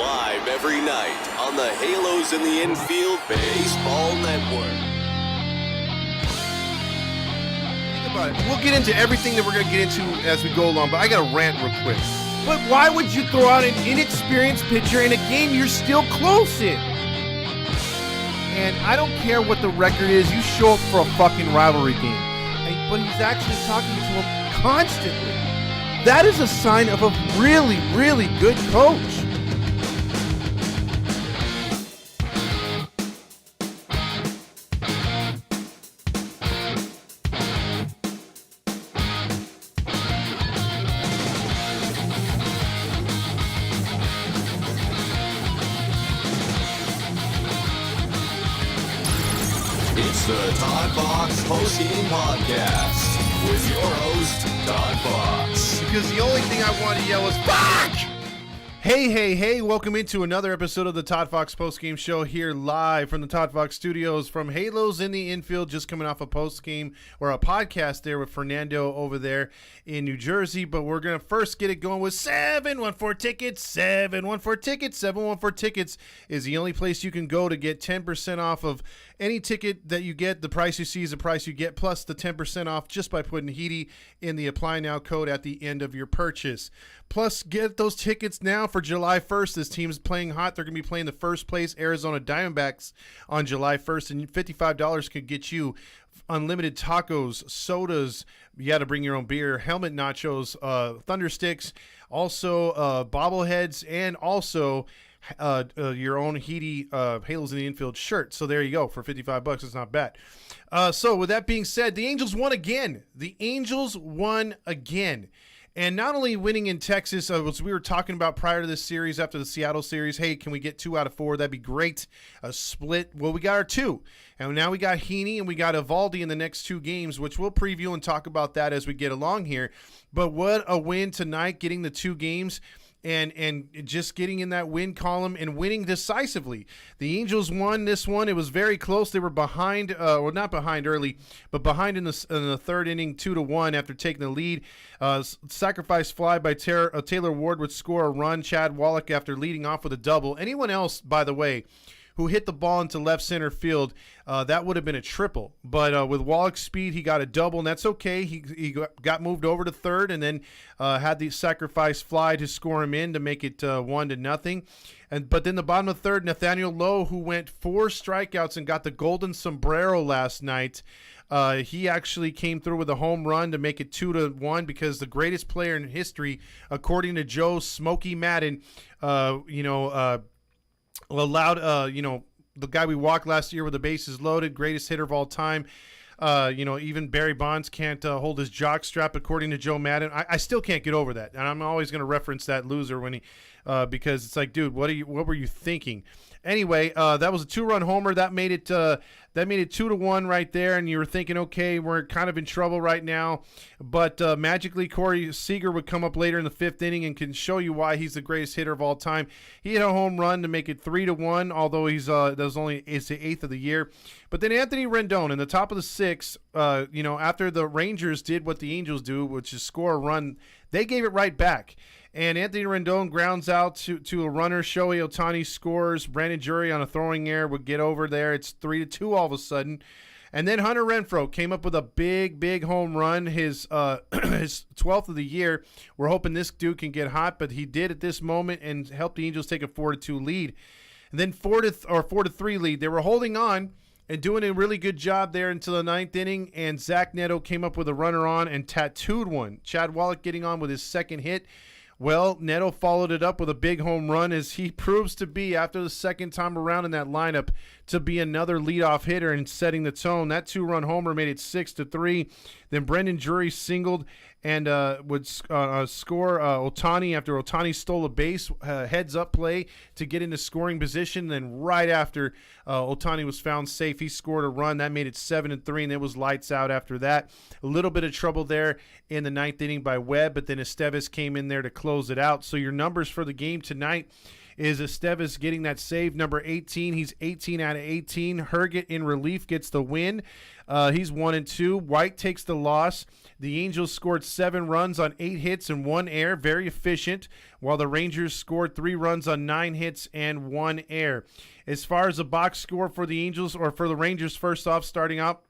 Live every night on the Halos in the Infield Baseball Network. Think about it. We'll get into everything that we're going to get into as we go along, but I got to rant real quick. But why would you throw out an inexperienced pitcher in a game you're still close in? And I don't care what the record is, you show up for a fucking rivalry game. But he's actually talking to him constantly. That is a sign of a really, really good coach. It's the ToddFox Postgame Podcast with your host, ToddFox. Because the only thing I want to yell is fuck! Hey, welcome into another episode of the ToddFox Postgame Show here live from the ToddFox Studios from Halos in the Infield, just coming off a postgame or a podcast there with Fernando over there in New Jersey. But we're going to first get it going with 714 Tickets. 714 Tickets. 714 Tickets is the only place you can go to get 10% off of any ticket that you get. The price you see is the price you get, plus the 10% off just by putting Heedy in the Apply Now code at the end of your purchase. Plus, get those tickets now for July 1st. This team's playing hot. They're going to be playing the first place Arizona Diamondbacks on July 1st, and $55 could get you unlimited tacos, sodas. You got to bring your own beer, helmet nachos, thunder sticks, also bobbleheads, and also your own Heedy Halos in the Infield shirt. So there you go for $55. It's not bad. So with that being said, the Angels won again. And not only winning in Texas, as we were talking about prior to this series, after the Seattle series, hey, can we get 2 out of 4? That'd be great. A split. Well, we got our 2. And now we got Heaney and we got Evaldi in the next 2 games, which we'll preview and talk about that as we get along here. But what a win tonight, getting the 2 games. And just getting in that win column and winning decisively. The Angels won this one. It was very close. They were behind, well, not behind early, but behind in the 3rd inning, 2-1 after taking the lead. Sacrifice fly by Taylor Ward would score a run. Chad Wallach after leading off with a double. Anyone else, by the way, who hit the ball into left center field, that would have been a triple. But with Wallach's speed, he got a double, and that's okay. He got moved over to third and then had the sacrifice fly to score him in to make it 1-0. But then the bottom of the 3rd, Nathaniel Lowe, who went 4 strikeouts and got the golden sombrero last night, he actually came through with a home run to make it 2-1 because the greatest player in history, according to Joe Smokey Madden, allowed, the guy we walked last year with the bases loaded, greatest hitter of all time. Even Barry Bonds can't hold his jock strap, according to Joe Madden. I still can't get over that, and I'm always going to reference that loser when he, because it's like, dude, what were you thinking? Anyway, that was a 2-run homer that made it 2-1 right there, and you were thinking, okay, we're kind of in trouble right now. But magically, Corey Seager would come up later in the 5th inning and can show you why he's the greatest hitter of all time. He hit a home run to make it 3-1, although it's the 8th of the year. But then Anthony Rendon in the top of the 6th, after the Rangers did what the Angels do, which is score a run, they gave it right back. And Anthony Rendon grounds out to a runner. Shohei Ohtani scores. Brandon Drury on a throwing error would get over there. It's 3-2 all of a sudden. And then Hunter Renfroe came up with a big home run, his 12th of the year. We're hoping this dude can get hot, but he did at this moment and helped the Angels take a 4-2 lead. And then 4-3 lead. They were holding on and doing a really good job there until the 9th inning, and Zach Neto came up with a runner on and tattooed one. Chad Wallach getting on with his 2nd hit. Well, Neto followed it up with a big home run, as he proves to be, after the 2nd time around in that lineup, to be another leadoff hitter and setting the tone. That 2-run homer made it 6-3. Then Brendan Drury singled and would score Ohtani after Ohtani stole a base, heads-up play to get into scoring position. Then right after Ohtani was found safe, he scored a run. That made it 7-3, and it was lights out after that. A little bit of trouble there in the 9th inning by Webb, but then Estevez came in there to close it out. So your numbers for the game tonight is Estevez getting that save, number 18. He's 18 out of 18. Herget in relief gets the win. He's 1-2. White takes the loss. The Angels scored 7 runs on 8 hits and 1 error, very efficient, while the Rangers scored 3 runs on 9 hits and 1 error. As far as the box score for the Angels, or for the Rangers, first off, starting out,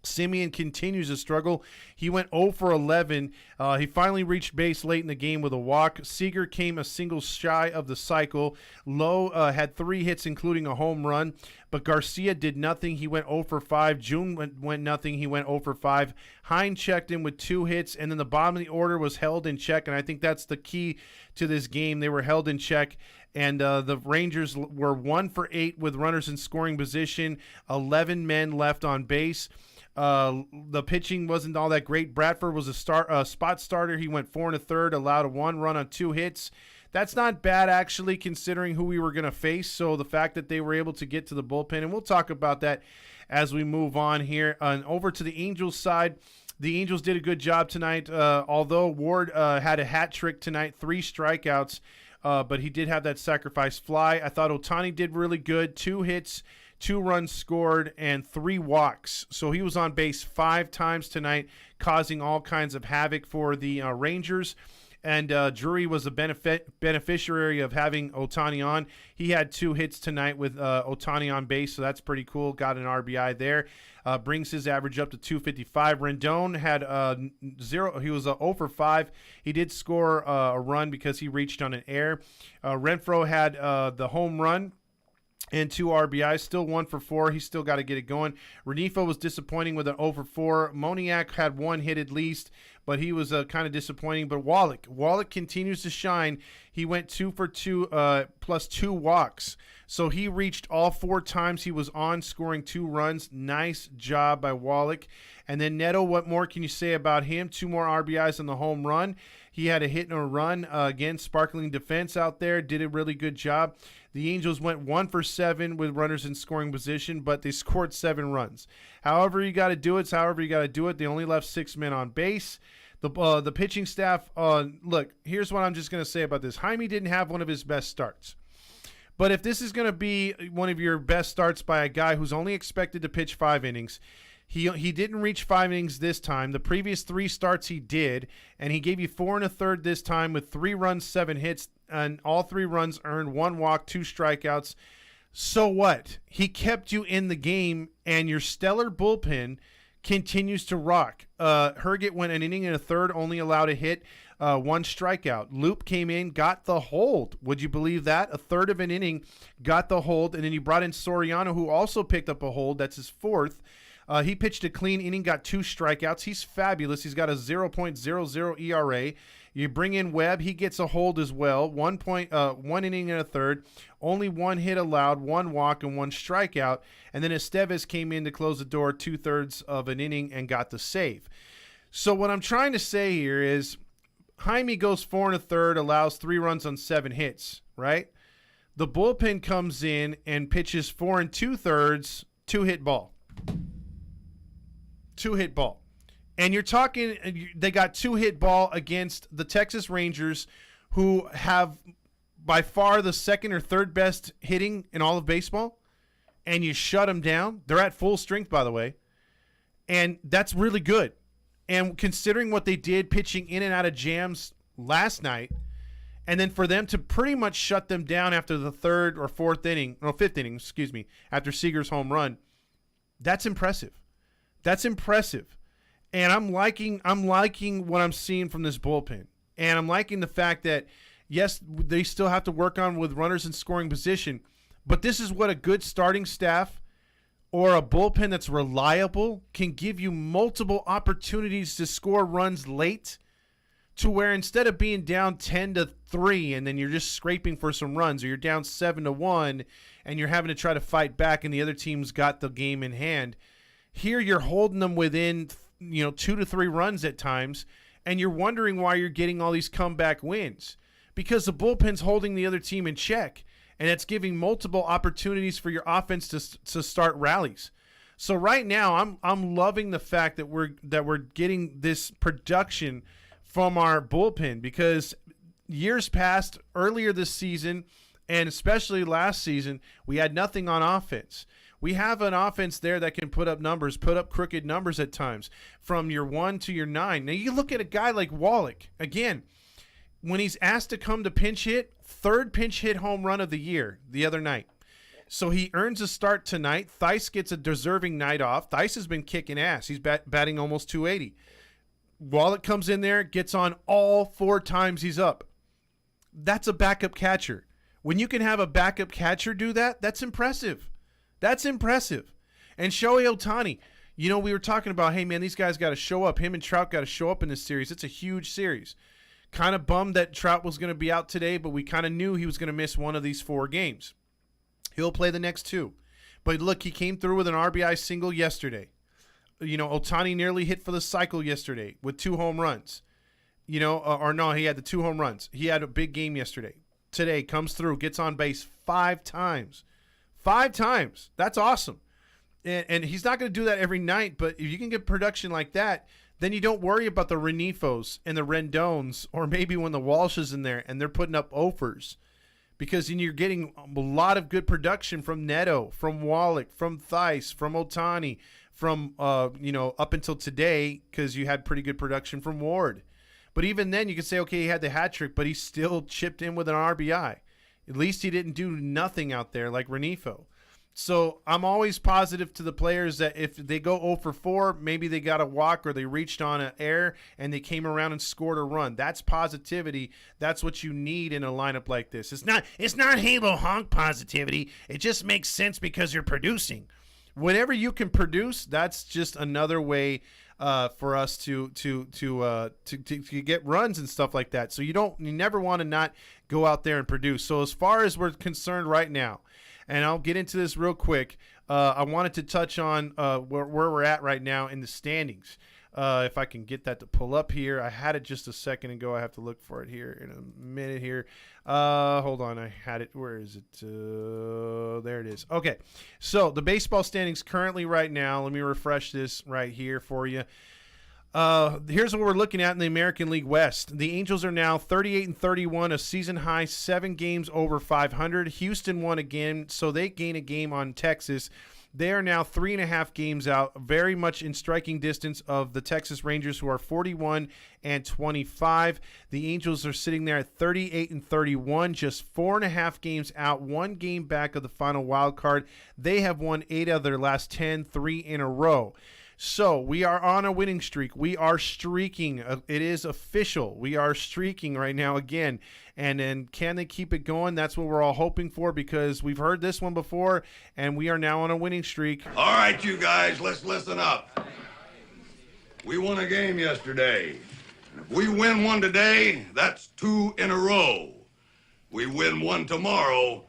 Simeon continues to struggle. He went 0 for 11. He finally reached base late in the game with a walk. Seager came a single shy of the cycle. Lowe had 3 hits, including a home run. But Garcia did nothing. He went 0 for 5. June went nothing. He went 0 for 5. Hine checked in with 2 hits. And then the bottom of the order was held in check. And I think that's the key to this game. They were held in check. And the Rangers were 1 for 8 with runners in scoring position. 11 men left on base. The pitching wasn't all that great. Bradford was a spot starter. He went 4 1/3, allowed a 1 run on 2 hits. That's not bad, actually, considering who we were going to face. So the fact that they were able to get to the bullpen, and we'll talk about that as we move on here. And over to the Angels side, the Angels did a good job tonight. Although Ward had a hat trick tonight, 3 strikeouts, but he did have that sacrifice fly. I thought Ohtani did really good, 2 hits, 2 runs scored, and 3 walks. So he was on base 5 times tonight, causing all kinds of havoc for the Rangers. And Drury was a beneficiary of having Ohtani on. He had 2 hits tonight with Ohtani on base, so that's pretty cool. Got an RBI there. Brings his average up to 255. Rendon had 0. He was 0 for 5. He did score a run because he reached on an error. Renfroe had the home run and 2 RBIs, still 1 for 4. He's still got to get it going. Renifo was disappointing with an 0 for 4. Moniak had 1 hit at least, but he was kind of disappointing. But Wallach continues to shine. He went 2 for 2 plus 2 walks. So he reached all 4 times he was on, scoring 2 runs. Nice job by Wallach. And then Neto, what more can you say about him? 2 more RBIs on the home run. He had a hit and a run. Again, sparkling defense out there. Did a really good job. The Angels went 1 for 7 with runners in scoring position, but they scored 7 runs. However you got to do it, They only left 6 men on base. The pitching staff, look, here's what I'm just going to say about this. Jaime didn't have one of his best starts. But if this is going to be one of your best starts by a guy who's only expected to pitch 5 innings, he didn't reach 5 innings this time. The previous 3 starts he did, and he gave you 4 1/3 this time with 3 runs, 7 hits, and all 3 runs earned, 1 walk, 2 strikeouts. So what? He kept you in the game, and your stellar bullpen continues to rock. Herget went an inning and a third, only allowed a hit, 1 strikeout. Loop came in, got the hold. Would you believe that? A third of an inning, got the hold, and then you brought in Soriano, who also picked up a hold. That's his 4th. He pitched a clean inning, got 2 strikeouts. He's fabulous. He's got a 0.00 ERA. You bring in Webb, he gets a hold as well. 1 inning and a third, only 1 hit allowed, 1 walk, and 1 strikeout. And then Estevez came in to close the door 2/3 of an inning and got the save. So what I'm trying to say here is Jaime goes 4 1/3, allows 3 runs on 7 hits, right? The bullpen comes in and pitches 4 2/3, 2-hit ball. 2-hit ball. And you're talking, they got 2-hit ball against the Texas Rangers, who have by far the 2nd or 3rd best hitting in all of baseball, and you shut them down. They're at full strength, by the way, and that's really good. And considering what they did pitching in and out of jams last night, and then for them to pretty much shut them down after the 3rd or 5th inning, after Seager's home run, that's impressive. That's impressive. And I'm liking what I'm seeing from this bullpen. And I'm liking the fact that, yes, they still have to work on with runners in scoring position, but this is what a good starting staff or a bullpen that's reliable can give you multiple opportunities to score runs late, to where instead of being down 10-3 and then you're just scraping for some runs, or you're down 7-1 and you're having to try to fight back and the other team's got the game in hand. Here you're holding them within 2 to 3 runs at times, and you're wondering why you're getting all these comeback wins, because the bullpen's holding the other team in check, and it's giving multiple opportunities for your offense to start rallies. So right now, I'm loving the fact that we're getting this production from our bullpen, because years past, earlier this season, and especially last season, we had nothing on offense. We have an offense there that can put up numbers, put up crooked numbers at times from your 1 to your 9. Now, you look at a guy like Wallach. Again, when he's asked to come to pinch hit, 3rd pinch hit home run of the year the other night. So he earns a start tonight. Theis gets a deserving night off. Theis has been kicking ass. He's batting almost 280. Wallach comes in there, gets on all 4 times he's up. That's a backup catcher. When you can have a backup catcher do that, that's impressive. That's impressive. And Shohei Ohtani, we were talking about, hey, man, these guys got to show up. Him and Trout got to show up in this series. It's a huge series. Kind of bummed that Trout was going to be out today, but we kind of knew he was going to miss one of these 4 games. He'll play the next 2. But look, he came through with an RBI single yesterday. Ohtani nearly hit for the cycle yesterday with 2 home runs. He had the 2 home runs. He had a big game yesterday. Today comes through, gets on base 5 times. 5 times. That's awesome. And he's not going to do that every night, but if you can get production like that, then you don't worry about the Renifos and the Rendones, or maybe when the Walsh is in there and they're putting up offers. Because then you're getting a lot of good production from Neto, from Wallach, from Theis, from Ohtani, from up until today, because you had pretty good production from Ward. But even then, you could say, okay, he had the hat trick, but he still chipped in with an RBI. At least he didn't do nothing out there like Renifo. So I'm always positive to the players that if they go 0 for 4, maybe they got a walk or they reached on an error and they came around and scored a run. That's positivity. That's what you need in a lineup like this. It's not Halo honk positivity. It just makes sense because you're producing. Whenever you can produce, that's just another way for us to get runs and stuff like that. So you never want to not go out there and produce. So as far as we're concerned right now, and I'll get into this real quick, I wanted to touch on where we're at right now in the standings. If I can get that to pull up here. I had it just a second ago. I have to look for it here in a minute here. Hold on. I had it. Where is it? There it is. Okay. So the baseball standings currently right now, let me refresh this right here for you. Here's what we're looking at in the American League West. The Angels are now 38-31, a season high, 7 games over 500. Houston won again, so they gain a game on Texas. They are now 3.5 games out, very much in striking distance of the Texas Rangers, who are 41-25. The Angels are sitting there at 38-31, just 4.5 games out, 1 game back of the final wild card. They have won 8 of their last 10, 3 in a row. So we are on a winning streak. We are streaking. It is official. We are streaking right now again. And then can they keep it going? That's what we're all hoping for, because we've heard this one before, and we are now on a winning streak. All right, you guys, let's listen up. We won a game yesterday. If we win one today, that's 2 in a row. We win one tomorrow,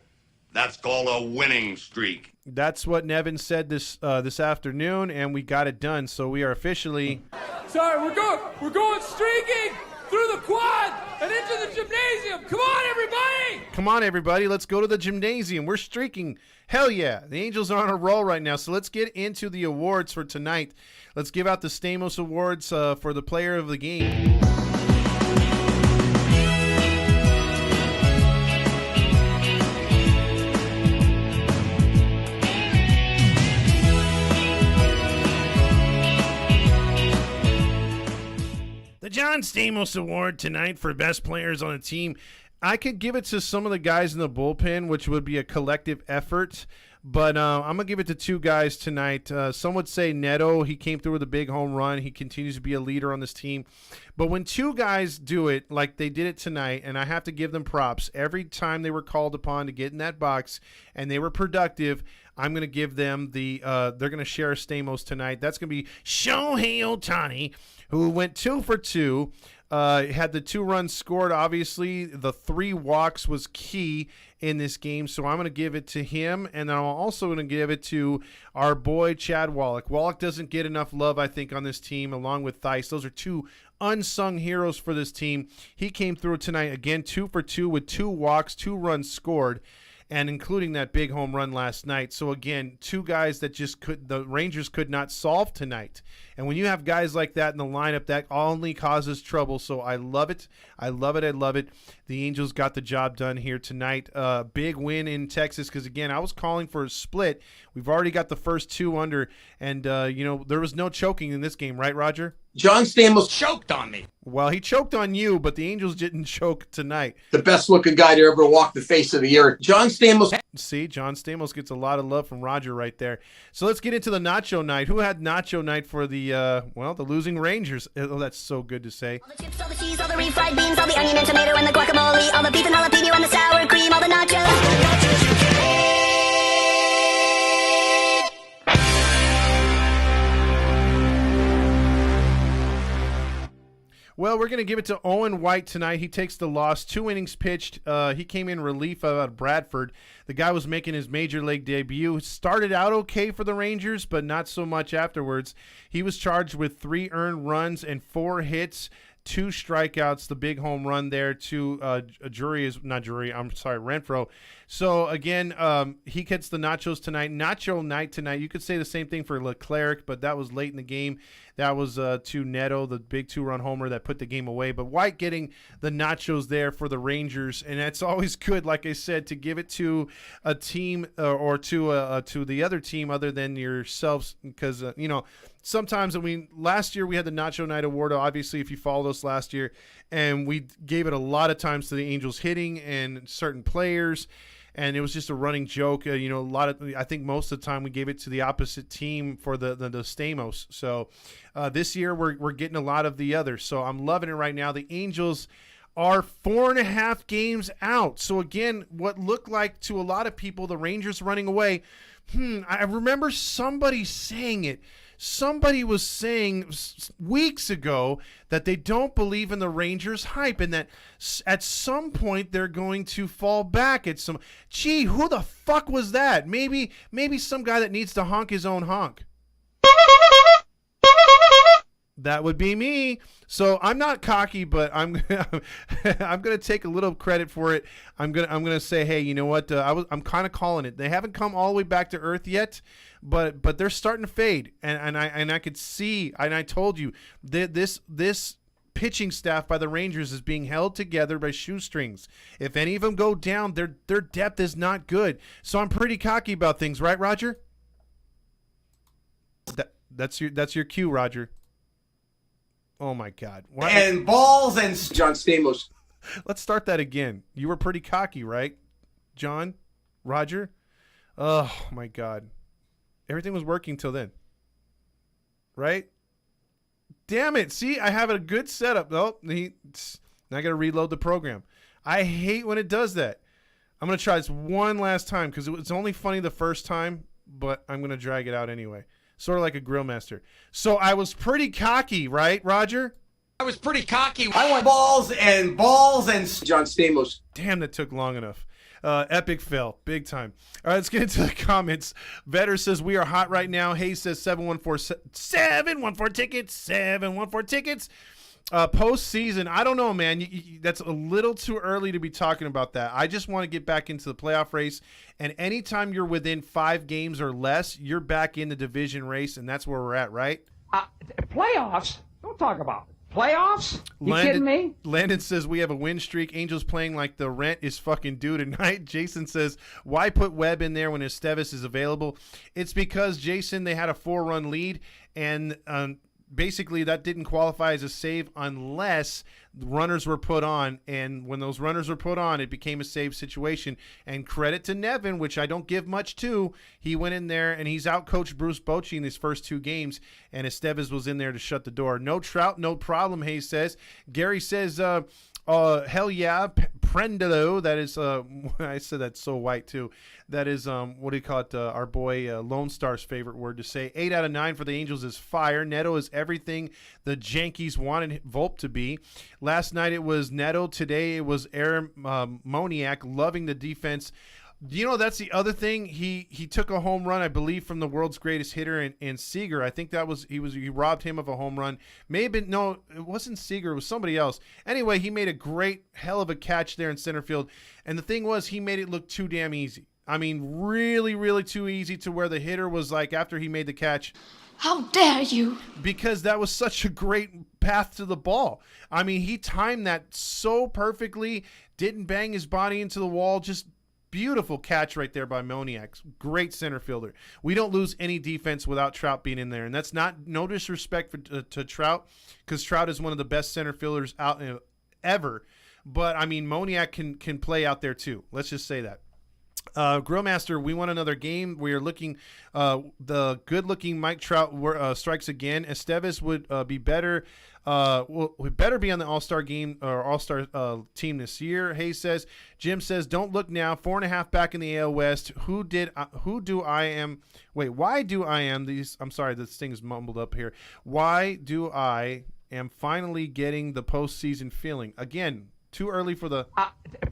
that's called a winning streak. That's what Nevin said this afternoon, and we got it done. So we are officially. Sorry, we're going streaking through the quad and into the gymnasium. Come on, everybody! Come on, everybody. Let's go to the gymnasium. We're streaking. Hell yeah. The Angels are on a roll right now. So let's get into the awards for tonight. Let's give out the Stamos Awards for the player of the game. John Stamos Award tonight for best players on a team. I could give it to some of the guys in the bullpen, which would be a collective effort, but I'm going to give it to 2 guys tonight. Some would say Neto. He came through with a big home run. He continues to be a leader on this team. But when 2 guys do it like they did it tonight, and I have to give them props, every time they were called upon to get in that box and they were productive, I'm going to give them they're going to share Stamos tonight. That's going to be Shohei Ohtani, who went 2 for 2, had the 2 runs scored. Obviously, the 3 walks was key in this game, so I'm going to give it to him, and I'm also going to give it to our boy Chad Wallach. Wallach doesn't get enough love, I think, on this team, along with Theis. Those are 2 unsung heroes for this team. He came through tonight, again, 2 for 2 with 2 walks, 2 runs scored. and including that big home run last night. So again, two guys that the Rangers could not solve tonight. And when you have guys like that in the lineup, that only causes trouble. So I love it. I love it. I love it. The Angels got the job done here tonight. Big win in Texas because, again, I was calling for a split. We've already got the first two under, and, there was no choking in this game, right, Roger? John Stamos choked on me. Well, he choked on you, but the Angels didn't choke tonight. The best-looking guy to ever walk the face of the earth. John Stamos. See, John Stamos gets a lot of love from Roger right there. So let's get into the Nacho night. Who had Nacho night for the losing Rangers? Oh, that's so good to say. All the chips, all the cheese, all the refried beans, all the onion and tomato and the guacamole, all the beef and jalapeno and the sour cream, all the nachos. Well, we're going to give it to Owen White tonight. He takes the loss. 2 innings pitched. He came in relief out of Bradford. The guy was making his major league debut. Started out okay for the Rangers, but not so much afterwards. He was charged with 3 earned runs and 4 hits, 2 strikeouts, the big home run there to Renfroe. So, again, he gets the nachos tonight. Nacho night tonight. You could say the same thing for Leclerc, but that was late in the game. That was to Neto, the big 2-run homer that put the game away. But White getting the nachos there for the Rangers, and that's always good, like I said, to give it to a team or to the other team other than yourselves, because, sometimes, last year we had the Nacho Night Award, obviously, if you followed us last year, and we gave it a lot of times to the Angels hitting and certain players, and it was just a running joke. I think most of the time we gave it to the opposite team for the Stamos. So this year we're getting a lot of the others. So I'm loving it right now. The Angels are 4.5 games out. So again, what looked like to a lot of people, the Rangers running away. I remember somebody saying it. Somebody was saying weeks ago that they don't believe in the Rangers hype and that at some point they're going to fall back at some. Gee, who the fuck was that? Maybe some guy that needs to honk his own honk. That would be me. So I'm not cocky, but I'm gonna take a little credit for it. I'm gonna say, hey, you know what? I'm kind of calling it. They haven't come all the way back to earth yet, but they're starting to fade, and I could see, and I told you that this pitching staff by the Rangers is being held together by shoestrings. If any of them go down, their depth is not good. So I'm pretty cocky about things, right, Roger? That's your cue, Roger. Oh, my God. What? And balls and John Stamos. Let's start that again. You were pretty cocky, right, John? Roger? Oh, my God. Everything was working till then. Right? Damn it. See, I have a good setup. Oh, now I got to reload the program. I hate when it does that. I'm going to try this one last time because it was only funny the first time, but I'm going to drag it out anyway. Sort of like a grill master. So I was pretty cocky, right, Roger? I was pretty cocky. I want balls and John Stamos. Damn, that took long enough. Epic fail. Big time. All right, let's get into the comments. Vetter says, we are hot right now. Hayes says, 714 tickets. 714 tickets. Postseason, I don't know, man. That's a little too early to be talking about that. I just want to get back into the playoff race, and anytime you're within 5 games or less, you're back in the division race, and that's where we're at, right? Playoffs? Don't talk about it. Playoffs? You kidding me? Landon says we have a win streak. Angels playing like the rent is fucking due tonight. Jason says, why put Webb in there when Estevez is available? It's because, Jason, they had a 4-run lead, and basically that didn't qualify as a save unless runners were put on, and when those runners were put on, it became a save situation. And credit to Nevin, which I don't give much to. He went in there and he's outcoached Bruce Bochy in his first 2 games, and Estevez was in there to shut the door. No Trout, no problem, Hayes says. Gary says, hell yeah, Prendelo. That is, I said that's so white too. That is, what do you call it? Our boy Lone Star's favorite word to say. 8 out of 9 for the Angels is fire. Neto is everything the Yankees wanted Volpe to be. Last night it was Neto. Today it was Aaron Moniak, loving the defense. You know, that's the other thing. He took a home run, I believe, from the world's greatest hitter in Seager. I think that was he robbed him of a home run. Maybe no, it wasn't Seager. It was somebody else. Anyway, he made a great hell of a catch there in center field. And the thing was, he made it look too damn easy. I mean, really, really too easy to where the hitter was like, after he made the catch, how dare you? Because that was such a great path to the ball. I mean, he timed that so perfectly, didn't bang his body into the wall. Just beautiful catch right there by Moniak. Great center fielder. We don't lose any defense without Trout being in there. And that's no disrespect to Trout, because Trout is one of the best center fielders out ever. But, I mean, Moniak can play out there too. Let's just say that. Grillmaster, we want another game. We are looking, the good-looking Mike Trout strikes again. Estevez would be better. Would better be on the All-Star game or All-Star team this year. Hayes says. Jim says, don't look now. 4.5 back in the AL West. Why do I am these? I'm sorry, this thing is mumbled up here. Why do I am finally getting the postseason feeling? Again, too early for the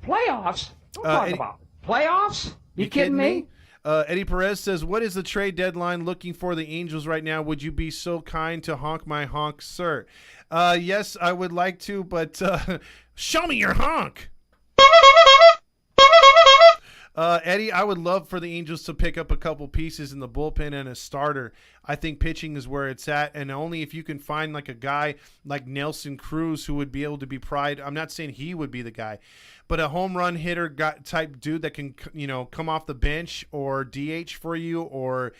playoffs. Don't talk about playoffs. You kidding me? Eddie Perez says, what is the trade deadline looking for the Angels right now? Would you be so kind to honk my honk, sir? Yes, I would like to, but show me your honk. Eddie, I would love for the Angels to pick up a couple pieces in the bullpen and a starter. I think pitching is where it's at, and only if you can find like a guy like Nelson Cruz who would be able to be pried. I'm not saying he would be the guy, but a home run hitter type dude that can, come off the bench or DH for you, or,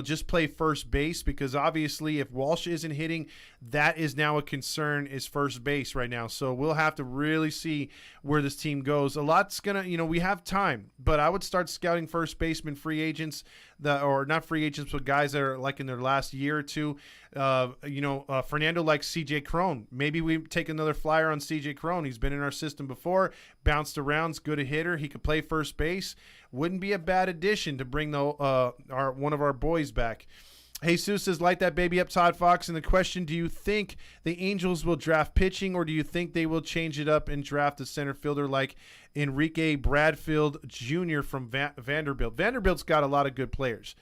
just play first base, because obviously if Walsh isn't hitting, that is now a concern, is first base right now. So we'll have to really see where this team goes. A lot's going to, we have time, but I would start scouting first baseman free agents, or not free agents, but guys that are like in their last year or two. Fernando likes CJ Cron. Maybe we take another flyer on CJ Cron. He's been in our system before, bounced around, is good a hitter. He could play first base. Wouldn't be a bad addition to bring one of our boys back. Jesus says, light that baby up, Todd Fox. And the question, do you think the Angels will draft pitching, or do you think they will change it up and draft a center fielder like Enrique Bradfield Jr. from Vanderbilt? Vanderbilt's got a lot of good players.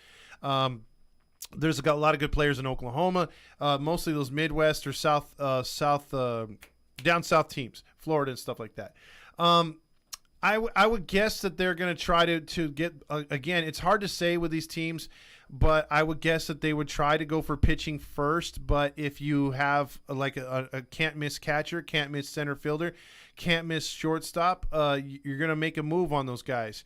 There's got a lot of good players in Oklahoma, mostly those Midwest or down south teams, Florida and stuff like that. I would guess that they're going to try to get, again, it's hard to say with these teams, but I would guess that they would try to go for pitching first. But if you have like a can't miss catcher, can't miss center fielder, can't miss shortstop, you're going to make a move on those guys.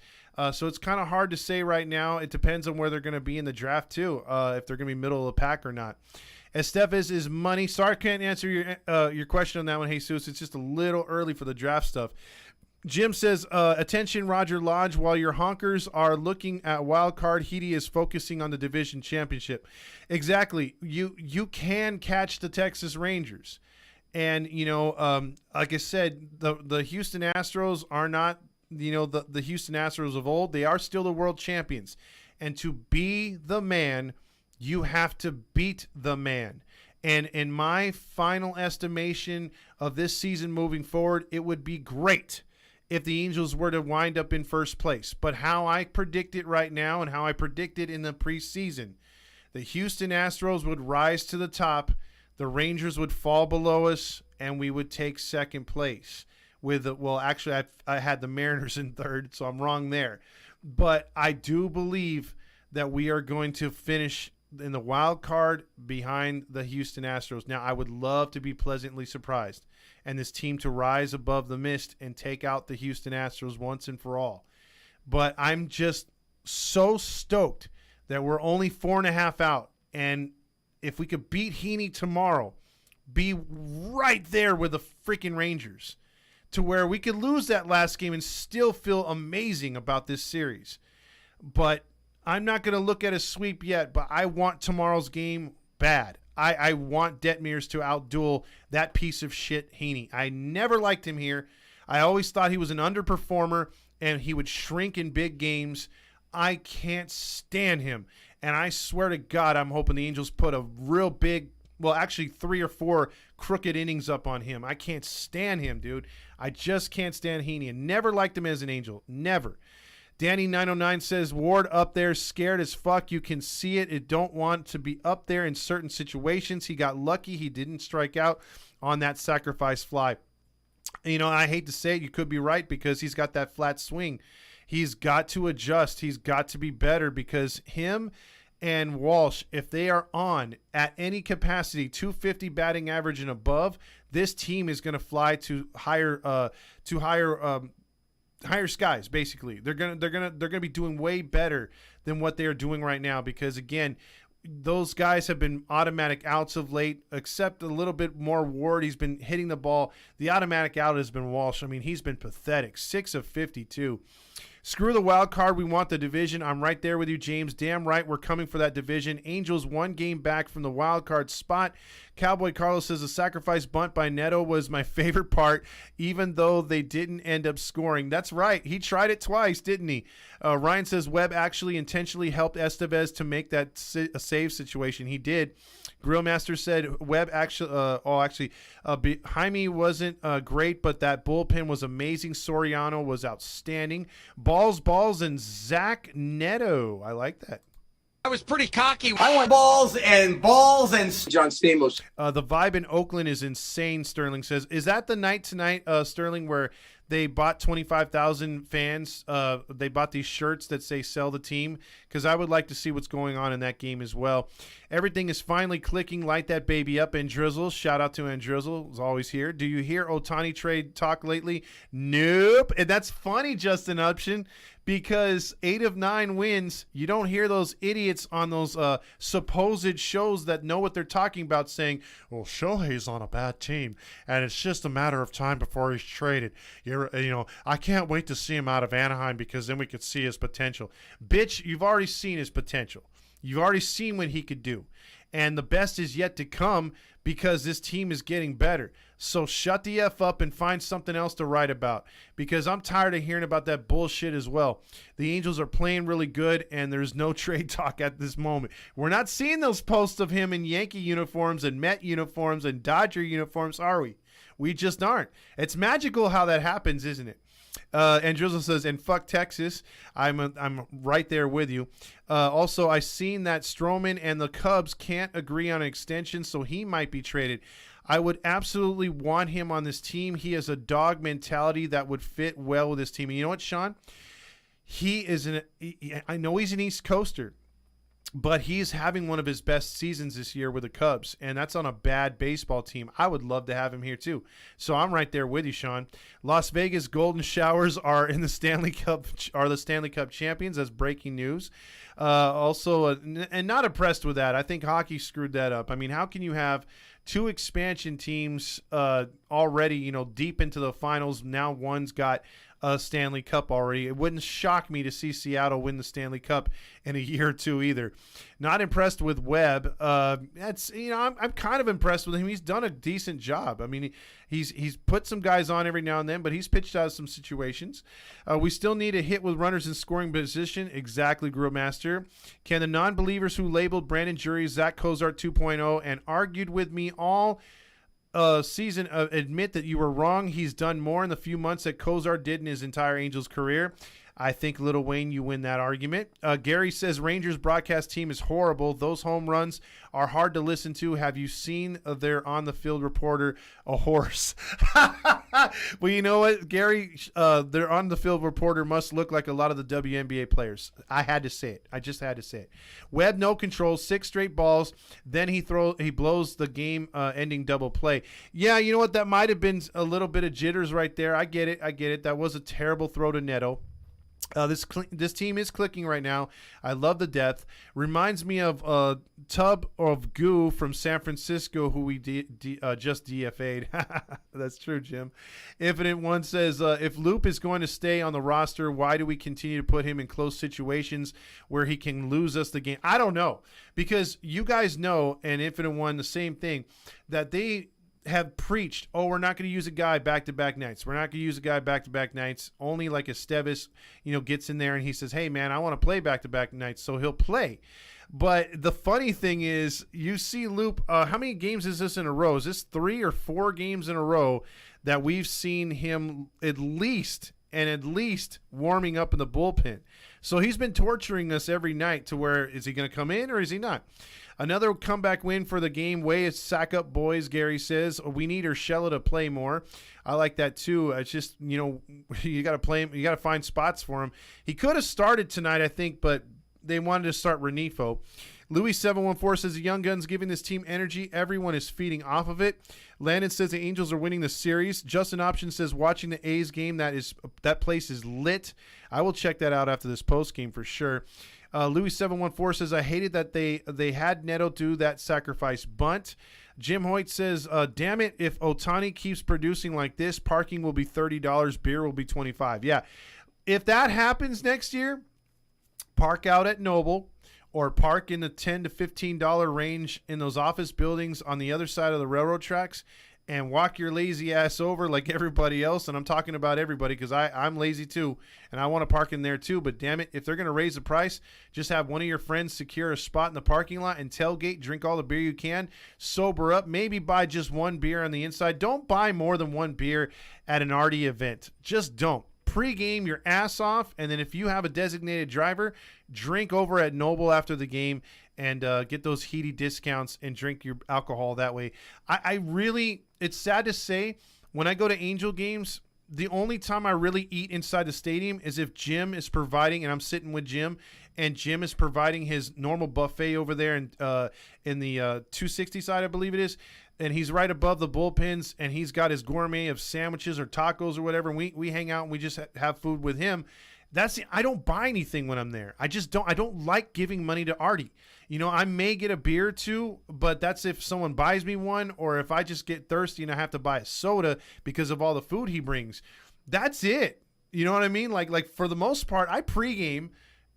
So it's kind of hard to say right now. It depends on where they're going to be in the draft too, if they're going to be middle of the pack or not. Estevez is money. Sorry, I can't answer your question on that one, Jesus. It's just a little early for the draft stuff. Jim says, attention, Roger Lodge. While your honkers are looking at wild card, Heedy is focusing on the division championship. Exactly. You can catch the Texas Rangers. And, like I said, the Houston Astros are not, the Houston Astros of old. They are still the world champions. And to be the man, you have to beat the man. And in my final estimation of this season moving forward, it would be great if the Angels were to wind up in first place. But how I predict it right now, and how I predict it in the preseason, the Houston Astros would rise to the top, the Rangers would fall below us, and we would take second place. Actually, I had the Mariners in third, so I'm wrong there. But I do believe that we are going to finish in the wild card behind the Houston Astros. Now, I would love to be pleasantly surprised and this team to rise above the mist and take out the Houston Astros once and for all. But I'm just so stoked that we're only 4.5 out. And if we could beat Heaney tomorrow, be right there with the freaking Rangers, to where we could lose that last game and still feel amazing about this series. But I'm not going to look at a sweep yet, but I want tomorrow's game bad. I want Detmers to outduel that piece of shit Heaney. I never liked him here. I always thought he was an underperformer and he would shrink in big games. I can't stand him. And I swear to God, I'm hoping the Angels put a real big, well, actually 3 or 4 crooked innings up on him. I can't stand him, dude. I just can't stand Heaney, and never liked him as an Angel. Never. Danny909 says, Ward up there scared as fuck. You can see it. It don't want to be up there in certain situations. He got lucky. He didn't strike out on that sacrifice fly. I hate to say it. You could be right, because he's got that flat swing. He's got to adjust. He's got to be better because him and Walsh, if they are on at any capacity, 250 batting average and above, this team is going to fly to higher skies. Basically, they're gonna be doing way better than what they are doing right now because again, those guys have been automatic outs of late, except a little bit more Ward. He's been hitting the ball. The automatic out has been Walsh. I mean, he's been pathetic. 6 of 52. Screw the wild card. We want the division. I'm right there with you, James. Damn right, we're coming for that division. Angels 1 game back from the wild card spot. Cowboy Carlos says the sacrifice bunt by Neto was my favorite part, even though they didn't end up scoring. That's right. He tried it twice, didn't he? Ryan says Webb actually intentionally helped Estevez to make that a save situation. He did. Grillmaster said Webb actually, Jaime wasn't great, but that bullpen was amazing. Soriano was outstanding. Balls, and Zach Neto. I like that. I was pretty cocky. I want balls and John Stamos. The vibe in Oakland is insane, Sterling says. Is that the night tonight, Sterling, where they bought 25,000 fans? They bought these shirts that say sell the team? Because I would like to see what's going on in that game as well. Everything is finally clicking. Light that baby up, and Drizzle. Shout out to Drizzle. Is always here. Do you hear Ohtani trade talk lately? Nope. And that's funny, Justin Upshin, because 8 of 9 wins, you don't hear those idiots on those supposed shows that know what they're talking about saying, well, Shohei's on a bad team, and it's just a matter of time before he's traded. I can't wait to see him out of Anaheim because then we could see his potential. Bitch, you've already seen his potential. You've already seen what he could do. And the best is yet to come because this team is getting better. So shut the F up and find something else to write about because I'm tired of hearing about that bullshit as well. The Angels are playing really good, and there's no trade talk at this moment. We're not seeing those posts of him in Yankee uniforms and Met uniforms and Dodger uniforms, are we? We just aren't. It's magical how that happens, isn't it? And Drizzle says, and fuck Texas. I'm right there with you. Also, I seen that Stroman and the Cubs can't agree on an extension, so he might be traded. I would absolutely want him on this team. He has a dog mentality that would fit well with this team. And you know what, Sean? I know he's an East Coaster, but he's having one of his best seasons this year with the Cubs, and that's on a bad baseball team. I would love to have him here too. So I'm right there with you, Sean. Las Vegas Golden Showers are in the Stanley Cup champions. That's breaking news. And not impressed with that. I think hockey screwed that up. I mean, how can you have 2 expansion teams already, deep into the finals? Now one's got a Stanley Cup already. It wouldn't shock me to see Seattle win the Stanley Cup in a year or two either. Not impressed with Webb. I'm kind of impressed with him. He's done a decent job. I mean, he's put some guys on every now and then, but he's pitched out of some situations. We still need a hit with runners in scoring position. Exactly, Grillmaster. Can the non-believers who labeled Brandon Jury Zach Cozart 2.0 and argued with me all season admit that you were wrong? He's done more in the few months that Cozart did in his entire Angels career. I think, Little Wayne, you win that argument. Gary says Rangers broadcast team is horrible. Those home runs are hard to listen to. Have you seen their on-the-field reporter, a horse? Well, you know what, Gary? Their on-the-field reporter must look like a lot of the WNBA players. I had to say it. I just had to say it. Webb, no control, 6 straight balls. Then he blows the game-ending double play. Yeah, you know what? That might have been a little bit of jitters right there. I get it. That was a terrible throw to Neto. This team is clicking right now. I love the depth. Reminds me of a tub of goo from San Francisco who we just DFA'd. That's true, Jim. Infinite One says, if Loop is going to stay on the roster, why do we continue to put him in close situations where he can lose us the game? I don't know. Because you guys know, and Infinite One, the same thing, that they have preached, we're not going to use a guy back-to-back nights. We're not going to use a guy back-to-back nights. Only like Estevez, gets in there and he says, hey, man, I want to play back-to-back nights, so he'll play. But the funny thing is, you see Loop, how many games is this in a row? Is this 3 or 4 games in a row that we've seen him at least and at least warming up in the bullpen. So he's been torturing us every night to where, is he going to come in or is he not? Another comeback win for the game. Way is sack up, boys, Gary says. We need Urshela to play more. I like that too. It's just, you got to play him. You got to find spots for him. He could have started tonight, I think, but they wanted to start Renifo. Louis714 says the Young Guns giving this team energy. Everyone is feeding off of it. Landon says the Angels are winning the series. Justin Option says watching the A's game, that place is lit. I will check that out after this post game for sure. Louis714 says I hated that they had Neto do that sacrifice bunt. Jim Hoyt says, damn it, if Ohtani keeps producing like this, parking will be $30, beer will be $25. Yeah, if that happens next year, park out at Noble or park in the $10 to $15 range in those office buildings on the other side of the railroad tracks and walk your lazy ass over like everybody else. And I'm talking about everybody because I'm lazy too, and I want to park in there too. But damn it, if they're going to raise the price, just have one of your friends secure a spot in the parking lot and tailgate, drink all the beer you can, sober up, maybe buy just one beer on the inside. Don't buy more than one beer at an Artie event. Just don't. Pre-game your ass off, and then if you have a designated driver, drink over at Noble after the game and get those heady discounts and drink your alcohol that way. I really, it's sad to say, when I go to Angel games, the only time I really eat inside the stadium is if Jim is providing, and I'm sitting with Jim, and Jim is providing his normal buffet over there in the 260 side, I believe it is, and he's right above the bullpens, and he's got his gourmet of sandwiches or tacos or whatever, and we hang out and we just have food with him. I don't buy anything when I'm there. I don't like giving money to Artie. I may get a beer or two, but that's if someone buys me one or if I just get thirsty and I have to buy a soda because of all the food he brings. That's it. You know what I mean? Like for the most part, I pregame,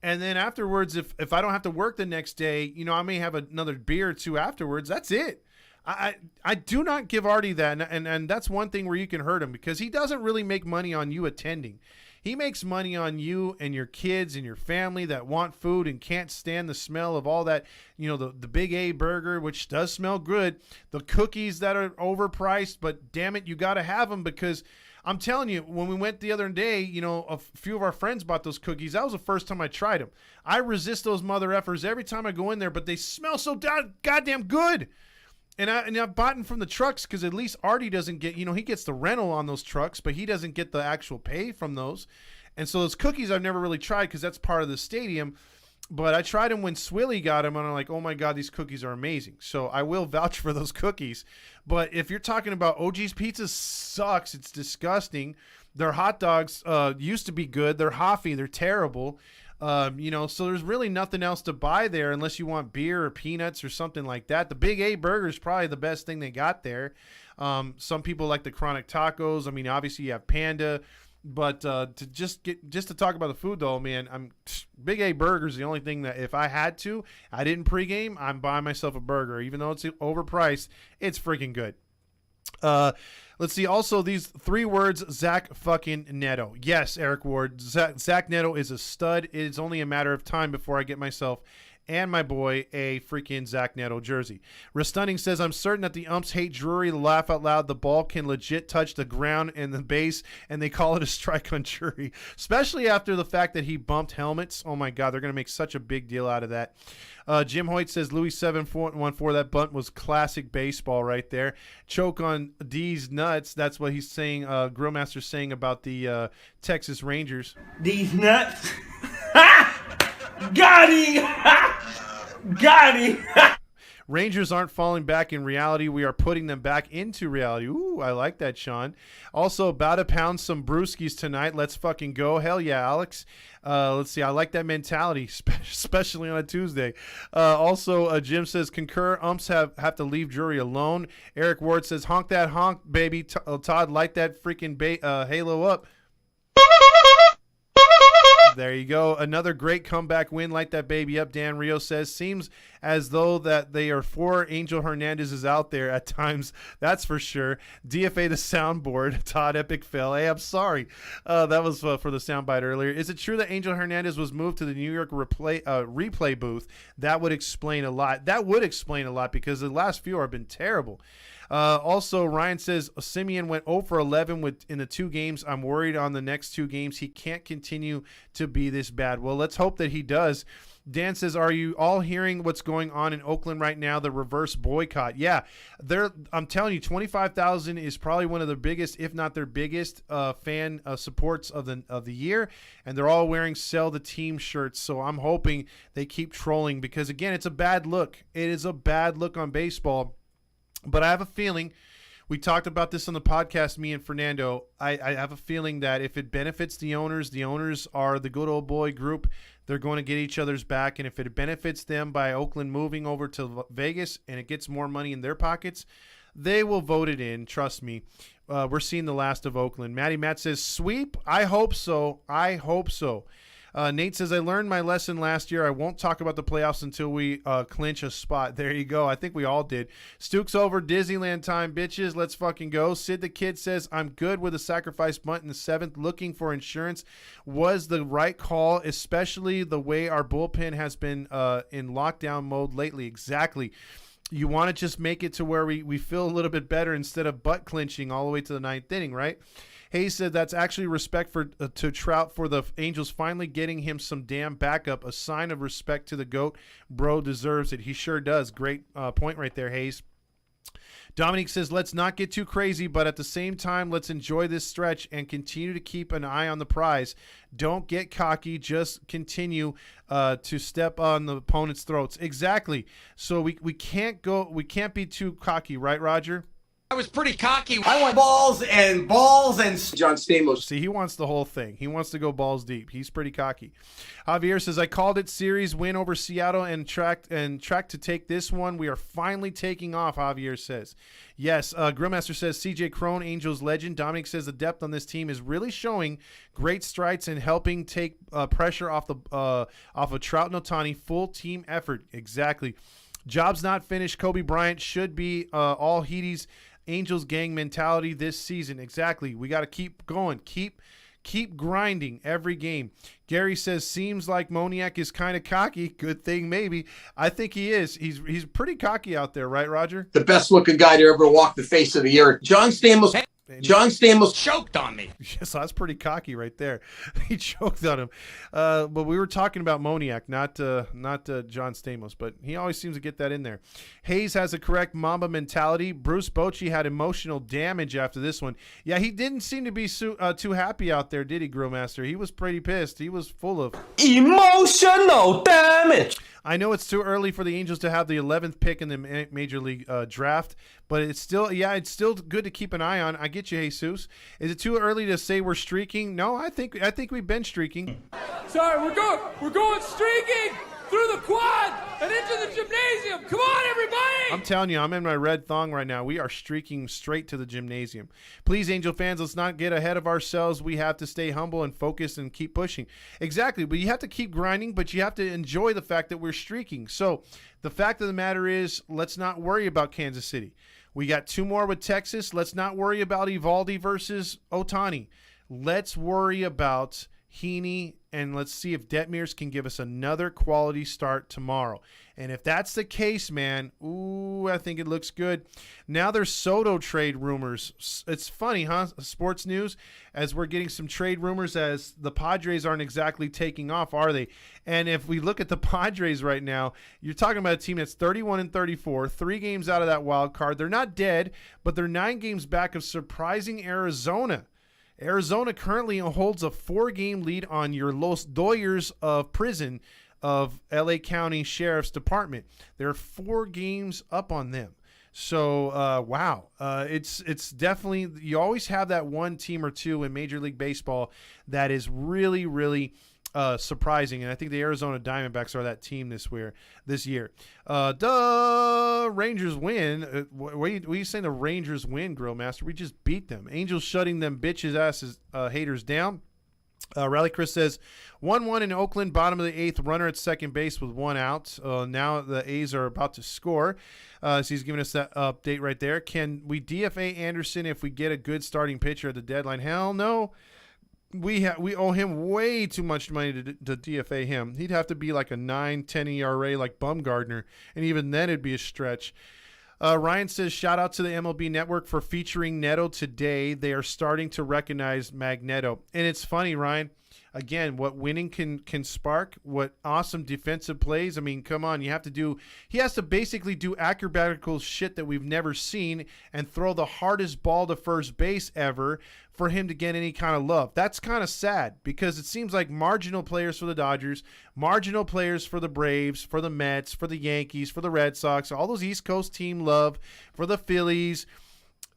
and then afterwards, if I don't have to work the next day, I may have another beer or two afterwards. That's it. I do not give Artie that, and that's one thing where you can hurt him because he doesn't really make money on you attending. He makes money on you and your kids and your family that want food and can't stand the smell of all that, the Big A burger, which does smell good, the cookies that are overpriced, but damn it, you got to have them because I'm telling you, when we went the other day, a few of our friends bought those cookies. That was the first time I tried them. I resist those mother effers every time I go in there, but they smell so goddamn good. And I've bought them from the trucks because at least Artie doesn't get, he gets the rental on those trucks, but he doesn't get the actual pay from those. And so those cookies I've never really tried because that's part of the stadium. But I tried them when Swilly got them, and I'm like, oh my God, these cookies are amazing. So I will vouch for those cookies. But if you're talking about OG's Pizza, sucks. It's disgusting. Their hot dogs used to be good. They're Hoffy. They're terrible. So there's really nothing else to buy there unless you want beer or peanuts or something like that. The Big A burger is probably the best thing they got there. Some people like the chronic tacos. I mean, obviously you have Panda, but to talk about the food though, man, Big A burger is the only thing that if I had to, I didn't pregame, I'm buying myself a burger, even though it's overpriced. It's freaking good. Let's see. Also, these 3 words, Zach fucking Neto. Yes, Eric Ward. Zach Neto is a stud. It is only a matter of time before I get myself and my boy a freaking Zach Neto jersey. Restunning says, I'm certain that the umps hate Drury. Laugh out loud. The ball can legit touch the ground and the base, and they call it a strike on Drury, especially after the fact that he bumped helmets. Oh, my God. They're going to make such a big deal out of that. Jim Hoyt says, Louis714, that bunt was classic baseball right there. Choke on D's nuts. That's what he's saying. Grillmaster's saying about the Texas Rangers. These nuts. Got him! Got him! Rangers aren't falling back in reality. We are putting them back into reality. Ooh, I like that, Sean. Also, about to pound some brewskis tonight. Let's fucking go. Hell yeah, Alex. Let's see. I like that mentality, especially on a Tuesday. Also, Jim says, concur. Umps have to leave Drury alone. Eric Ward says, honk that honk, baby. Todd, light that freaking halo up. There you go. Another great comeback win. Light that baby up, Dan Rio says. Seems as though that they are 4 Angel Hernandez is out there at times. That's for sure. DFA the soundboard. Todd Epic fail. Hey, I'm sorry. That was for the soundbite earlier. Is it true that Angel Hernandez was moved to the New York replay booth? That would explain a lot. That would explain a lot because the last few have been terrible. Also, Ryan says Simeon went 0 for 11 in the 2 games. I'm worried on the next 2 games. He can't continue to be this bad. Well, let's hope that he does. Dan says, are you all hearing what's going on in Oakland right now, the reverse boycott? Yeah, I'm telling you, 25,000 is probably one of the biggest, if not their biggest, fan supports of the year, and they're all wearing sell the team shirts. So I'm hoping they keep trolling because, again, it's a bad look. It is a bad look on baseball, but I have a feeling. We talked about this on the podcast, me and Fernando. I have a feeling that if it benefits the owners are the good old boy group. They're going to get each other's back. And if it benefits them by Oakland moving over to Vegas and it gets more money in their pockets, they will vote it in. Trust me. We're seeing the last of Oakland. Matt says, sweep? I hope so. I hope so. Nate says, I learned my lesson last year. I won't talk about the playoffs until we clinch a spot. There you go. I think we all did. Stuke's over. Disneyland time, bitches. Let's fucking go. Sid the Kid says, I'm good with a sacrifice bunt in the 7th. Looking for insurance was the right call, especially the way our bullpen has been in lockdown mode lately. Exactly. You want to just make it to where we feel a little bit better instead of butt clinching all the way to the 9th inning, right? Hayes said that's actually respect to Trout for the Angels finally getting him some damn backup, a sign of respect to the GOAT. Bro deserves it. He sure does. Great point right there, Hayes. Dominique says, let's not get too crazy, but at the same time, let's enjoy this stretch and continue to keep an eye on the prize. Don't get cocky. Just continue to step on the opponent's throats. Exactly. So we can't be too cocky, right, Roger? I was pretty cocky. I want balls and John Stamos. See, he wants the whole thing. He wants to go balls deep. He's pretty cocky. Javier says, I called it series win over Seattle and track to take this one. We are finally taking off, Javier says. Yes, Grillmaster says, CJ Crone, Angels legend. Dominic says the depth on this team is really showing great strides and helping take pressure off of Trout and Ohtani. Full team effort. Exactly. Job's not finished. Kobe Bryant should be all Heaties Angels gang mentality this season. Exactly. We got to keep going. Keep grinding every game. Gary says, seems like Moniak is kind of cocky. Good thing, maybe. I think he is. He's pretty cocky out there, right, Roger? The best looking guy to ever walk the face of the earth. John Stamos choked on me. Yes, that's pretty cocky right there. He choked on him. But we were talking about Moniak, not John Stamos, but he always seems to get that in there. Hayes has a correct Mamba mentality. Bruce Bochy had emotional damage after this one. Yeah, he didn't seem to be too happy out there, did he, Grillmaster? He was pretty pissed. He was full of emotional damage. I know it's too early for the Angels to have the 11th pick in the Major League draft, but it's still good to keep an eye on. I get you, Jesus. Is it too early to say we're streaking? No, I think we've been streaking. Sorry, we're going streaking through the quad and into the gymnasium. Come on, everybody! I'm telling you, I'm in my red thong right now. We are streaking straight to the gymnasium. Please, Angel fans, let's not get ahead of ourselves. We have to stay humble and focused and keep pushing. Exactly, but you have to keep grinding, but you have to enjoy the fact that we're streaking. So the fact of the matter is, let's not worry about Kansas City. We got 2 more with Texas. Let's not worry about Evaldi versus Ohtani. Let's worry about Heaney, and let's see if Detmers can give us another quality start tomorrow. And if that's the case, man, I think it looks good. Now there's Soto trade rumors. It's funny, huh? Sports news, as we're getting some trade rumors as the Padres aren't exactly taking off, are they? And if we look at the Padres right now, you're talking about a team that's 31-34, 3 games out of that wild card. They're not dead, but they're 9 games back of surprising Arizona. Arizona currently holds a 4-game lead on your Los Doyers of prison of LA County Sheriff's Department. They're 4 games up on them. So, wow. It's definitely, you always have that one team or two in Major League Baseball that is really, really surprising, and I think the Arizona Diamondbacks are that team this year. Rangers win. What are you saying? The Rangers win, Grillmaster? We just beat them. Angels shutting them bitches asses haters down. Rally Chris says 1-1 in Oakland, bottom of the 8th, runner at second base with 1 out. Now the A's are about to score. So he's giving us that update right there. Can we DFA Anderson if we get a good starting pitcher at the deadline? Hell no. We owe him way too much money to DFA him. He'd have to be like a 9-10 ERA like Bumgardner, and even then it'd be a stretch. Ryan says, shout out to the MLB Network for featuring Neto today. They are starting to recognize Magneto. And it's funny, Ryan, again, what winning can spark, what awesome defensive plays. I mean, come on, he has to basically do acrobatical shit that we've never seen and throw the hardest ball to first base ever for him to get any kind of love. That's kind of sad because it seems like marginal players for the Dodgers, marginal players for the Braves, for the Mets, for the Yankees, for the Red Sox, all those East Coast team love, for the Phillies.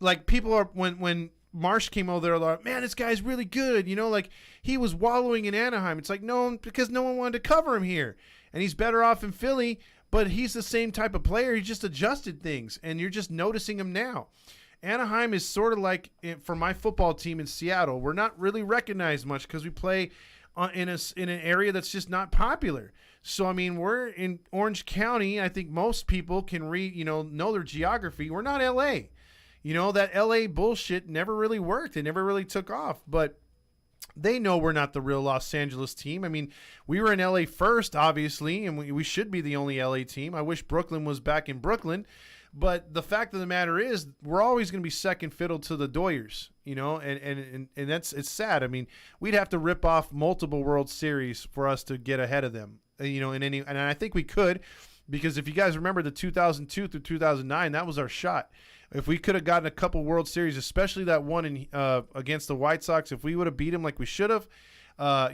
Like, people are, when Marsh came over there, like, man, this guy's really good. You know, like, he was wallowing in Anaheim. It's like, no, because no one wanted to cover him here. And he's better off in Philly, but he's the same type of player. He just adjusted things, and you're just noticing him now. Anaheim is sort of like, for my football team in Seattle, we're not really recognized much because we play in an area that's just not popular. So, I mean, we're in Orange County. I think most people can know their geography. We're not L.A. You know, that L.A. bullshit never really worked. It never really took off. But they know we're not the real Los Angeles team. I mean, we were in L.A. first, obviously, and we should be the only L.A. team. I wish Brooklyn was back in Brooklyn. But the fact of the matter is, we're always going to be second fiddle to the Doyers, you know, and it's sad. I mean, we'd have to rip off multiple World Series for us to get ahead of them, you know, and I think we could, because if you guys remember the 2002 through 2009, that was our shot. If we could have gotten a couple World Series, especially that one against the White Sox, if we would have beat them like we should have,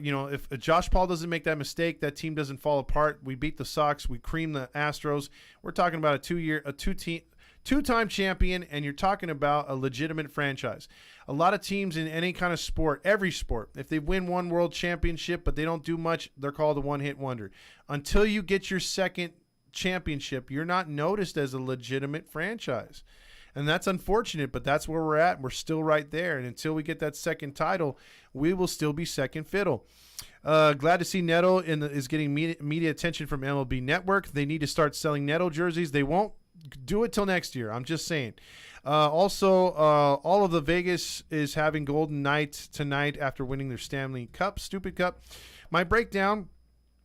you know, if Josh Paul doesn't make that mistake, that team doesn't fall apart. We beat the Sox. We cream the Astros. We're talking about a two-time champion, and you're talking about a legitimate franchise. A lot of teams in any kind of sport, every sport, if they win one world championship but they don't do much, they're called a one-hit wonder. Until you get your second championship, you're not noticed as a legitimate franchise. And that's unfortunate, but that's where we're at. We're still right there. And until we get that second title, we will still be second fiddle. Glad to see Neto is getting media attention from MLB Network. They need to start selling Neto jerseys. They won't do it till next year. I'm just saying. Also, all of the Vegas is having Golden Knights tonight after winning their Stanley Cup. Stupid Cup. My breakdown.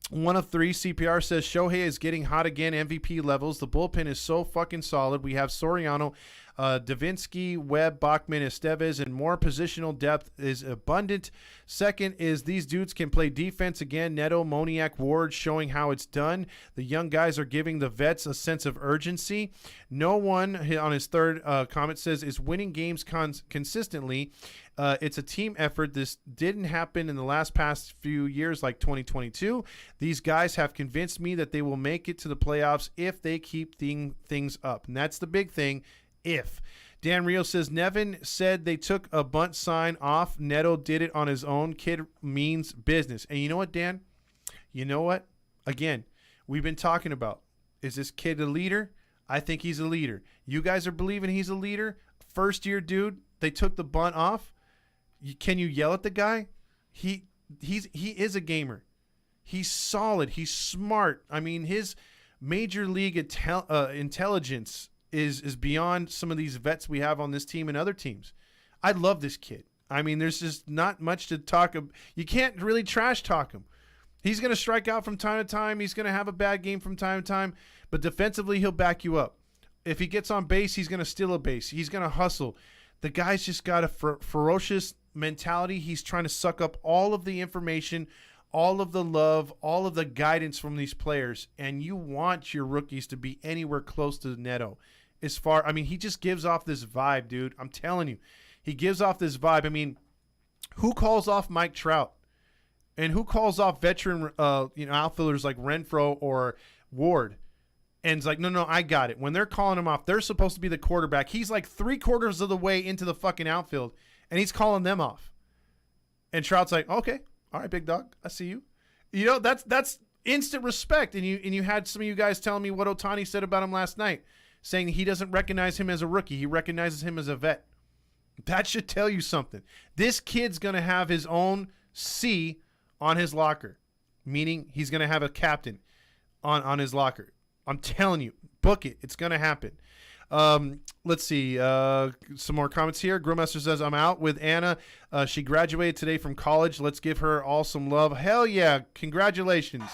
1 of 3. CPR says Shohei is getting hot again, MVP levels. The bullpen is so fucking solid. We have Soriano, Davinsky, Webb, Bachman, Estevez, and more positional depth is abundant. Second is these dudes can play defense again. Neto, Moniak, Ward showing how it's done. The young guys are giving the vets a sense of urgency. No one, on his third comment, says is winning games consistently. It's a team effort. This didn't happen in the past few years like 2022. These guys have convinced me that they will make it to the playoffs if they keep things up. And that's the big thing, if. Dan Rio says, Nevin said they took a bunt sign off. Neto did it on his own. Kid means business. And you know what, Dan? You know what? Again, we've been talking about, is this kid a leader? I think he's a leader. You guys are believing he's a leader? First year dude, they took the bunt off. Can you yell at the guy? He is a gamer. He's solid. He's smart. I mean, his major league intelligence is beyond some of these vets we have on this team and other teams. I love this kid. I mean, there's just not much to talk about. You can't really trash talk him. He's going to strike out from time to time. He's going to have a bad game from time to time. But defensively, he'll back you up. If he gets on base, he's going to steal a base. He's going to hustle. The guy's just got a ferocious mentality. He's trying to suck up all of the information, all of the love, all of the guidance from these players, and you want your rookies to be anywhere close to Neto. He just gives off this vibe, dude. I'm telling you, he gives off this vibe. I mean, who calls off Mike Trout, and who calls off veteran, outfielders like Renfroe or Ward? And it's like, no, I got it. When they're calling him off, they're supposed to be the quarterback. He's like 3/4 of the way into the fucking outfield, and he's calling them off. And Trout's like, okay, all right, big dog, I see you. You know, that's instant respect. And you had some of you guys telling me what Ohtani said about him last night, saying he doesn't recognize him as a rookie. He recognizes him as a vet. That should tell you something. This kid's going to have his own C on his locker, meaning he's going to have a captain on his locker. I'm telling you, book it. It's going to happen. Let's see. Some more comments here. Grillmaster says, I'm out with Anna. She graduated today from college. Let's give her all some love. Hell yeah. Congratulations.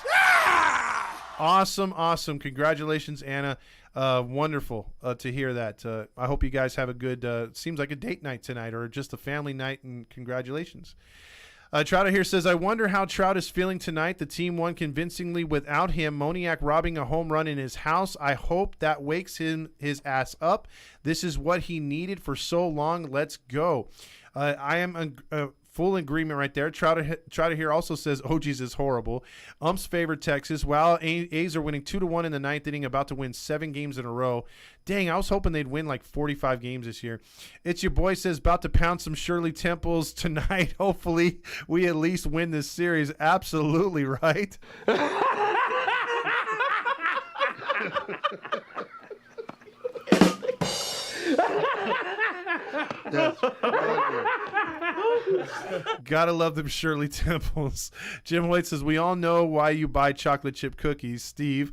Awesome. Congratulations, Anna. Wonderful to hear that. I hope you guys have a good, seems like a date night tonight or just a family night, and congratulations. Trout here says, I wonder how Trout is feeling tonight. The team won convincingly without him. Moniak robbing a home run in his house. I hope that wakes his ass up. This is what he needed for so long. Let's go. I am full agreement right there. Trout here also says, OG's is horrible. Umps favor Texas. Wow, A's are winning 2-1 in the ninth inning, about to win 7 games in a row. Dang, I was hoping they'd win like 45 games this year. It's your boy says, about to pound some Shirley Temples tonight. Hopefully we at least win this series. Absolutely right. That's gotta love them Shirley Temples. Jim Hoyt says, we all know why you buy chocolate chip cookies, Steve.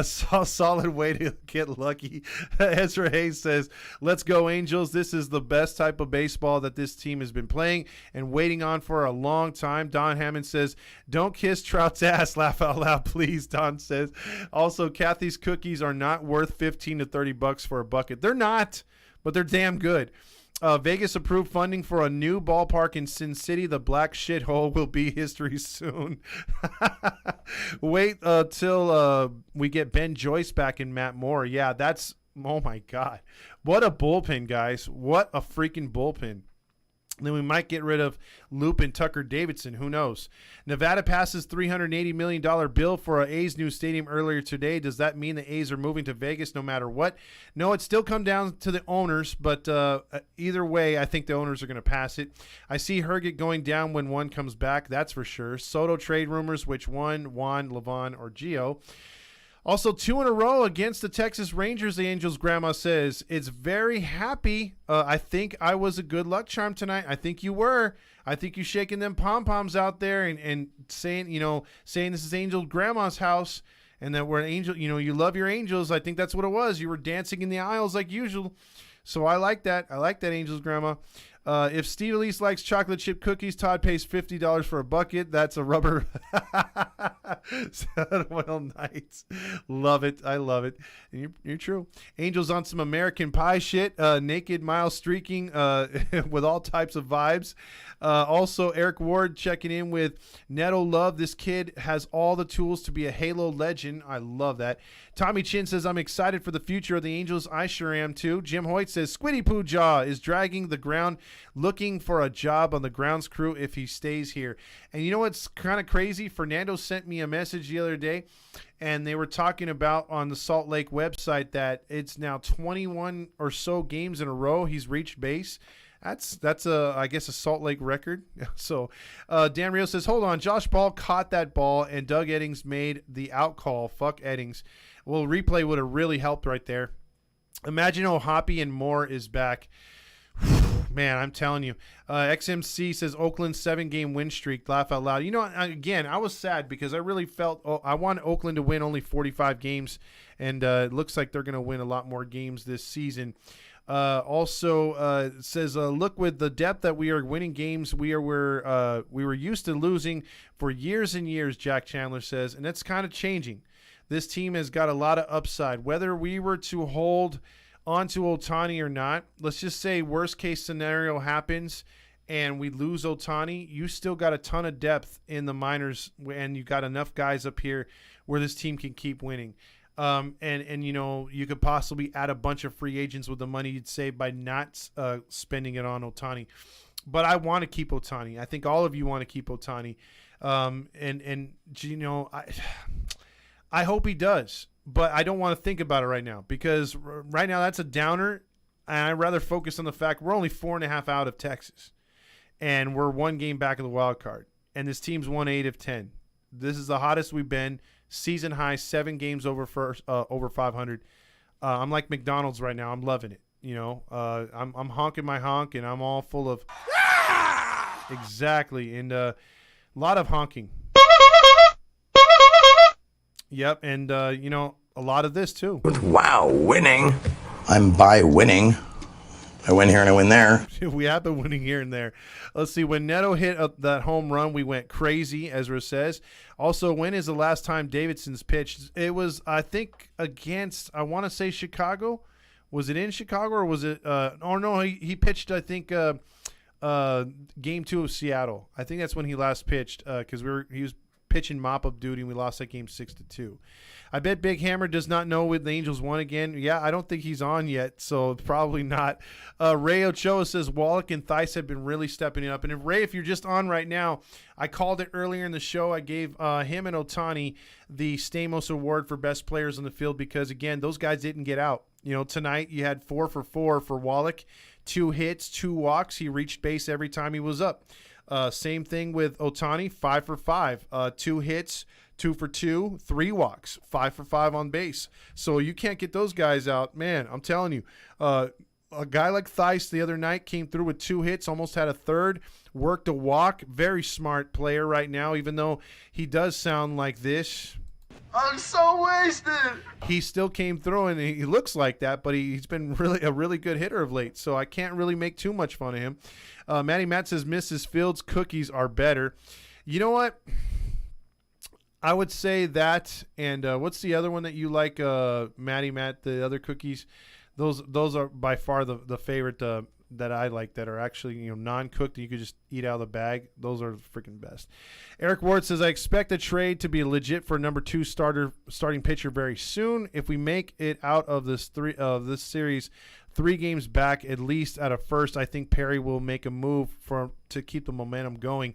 Solid way to get lucky. Ezra Hayes says, let's go Angels. This is the best type of baseball that this team has been playing and waiting on for a long time. Don Hammond says, don't kiss Trout's ass. Laugh out loud, please. Don says, also, Kathy's cookies are not worth $15 to $30 for a bucket. They're not, but they're damn good. Vegas approved funding for a new ballpark in Sin City. The black shithole will be history soon. Wait till we get Ben Joyce back and Matt Moore. Yeah, that's, oh my God. What a bullpen, guys. What a freaking bullpen. Then we might get rid of Loop and Tucker Davidson. Who knows? Nevada passes $380 million bill for a A's new stadium earlier today. Does that mean the A's are moving to Vegas no matter what? No, it still come down to the owners, but either way, I think the owners are going to pass it. I see Herget going down when one comes back. That's for sure. Soto trade rumors. Which one? Juan, Levon, or Gio? Also, 2 in a row against the Texas Rangers, the Angels' grandma says. It's very happy. I think I was a good luck charm tonight. I think you were. I think you shaking them pom-poms out there and saying this is Angel grandma's house and that we're an angel. You know, you love your Angels. I think that's what it was. You were dancing in the aisles like usual. So I like that. I like that, Angels' grandma. If Steve Elise likes chocolate chip cookies, Todd pays $50 for a bucket. That's a rubber. Well, nice. Love it. I love it. And you're true. Angels on some American Pie shit. Naked mile streaking with all types of vibes. Also, Eric Ward checking in with Neto Love. This kid has all the tools to be a Halo legend. I love that. Tommy Chin says, I'm excited for the future of the Angels. I sure am too. Jim Hoyt says, Squiddy Poo Jaw is dragging the ground, looking for a job on the grounds crew if he stays here. And you know what's kind of crazy? Fernando sent me a message the other day, and they were talking about on the Salt Lake website that it's now 21 or so games in a row he's reached base. That's I guess a Salt Lake record. So Dan Rio says, hold on, Josh Ball caught that ball and Doug Eddings made the out call. Fuck Eddings. Well, replay would have really helped right there. Imagine Hoppy and Moore is back. Man, I'm telling you. XMC says Oakland 7-game win streak. Laugh out loud. You know, again, I was sad because I really felt I wanted Oakland to win only 45 games, and it looks like they're going to win a lot more games this season. Also says, look, with the depth that we are winning games, we were used to losing for years and years, Jack Chandler says, and it's kind of changing. This team has got a lot of upside. Whether we were to hold onto Ohtani or not, let's just say worst case scenario happens and we lose Ohtani, you still got a ton of depth in the minors, and you got enough guys up here where this team can keep winning. And you know, you could possibly add a bunch of free agents with the money you'd save by not spending it on Ohtani. But I want to keep Ohtani. I think all of you want to keep Ohtani. And you know, I hope he does, but I don't want to think about it right now because right now that's a downer, and I'd rather focus on the fact we're only 4.5 out of Texas, and we're 1 game back of the wild card, and this team's won 8 of 10. This is the hottest we've been. Season high, 7 games over 500. I'm like McDonald's right now. I'm loving it. You know, I'm honking my honk, and I'm all full of exactly, and a lot of honking. Yep, and you know, a lot of this too. Wow, winning. I'm by winning. I win here and I win there. We have been winning here and there. Let's see. When Neto hit that home run, we went crazy, Ezra says. Also, when is the last time Davidson's pitched? It was, I think, against, I want to say Chicago. Was it in Chicago or was it? Oh, no, he pitched, I think, game 2 of Seattle. I think that's when he last pitched because he was pitching mop-up duty and we lost that game 6-2. I bet Big Hammer does not know when the Angels won again. Yeah, I don't think he's on yet, so probably not. Ray Ochoa says Wallach and Theis have been really stepping it up. And Ray, if you're just on right now, I called it earlier in the show. I gave him and Ohtani the Stamos Award for best players on the field because, again, those guys didn't get out. You know, tonight you had 4 for 4 for Wallach, 2 hits, 2 walks. He reached base every time he was up. Same thing with Ohtani, 5 for 5, 2 hits, 2 for 2, 3 walks, 5 for 5 on base. So you can't get those guys out. Man, I'm telling you, a guy like Theis the other night came through with 2 hits, almost had a third, worked a walk. Very smart player right now, even though he does sound like this. I'm so wasted. He still came through, and he looks like that, but he's been a really good hitter of late, so I can't really make too much fun of him. Matty Matt says Mrs. Fields' cookies are better. You know what? I would say that, and what's the other one that you like, Matty Matt, the other cookies? Those are by far the favorite that I like that are actually non-cooked and you could just eat out of the bag. Those are the freaking best. Eric Ward says, I expect a trade to be legit for number 2 starting pitcher very soon. If we make it out of this series 3 games back at least at a first, I think Perry will make a move to keep the momentum going.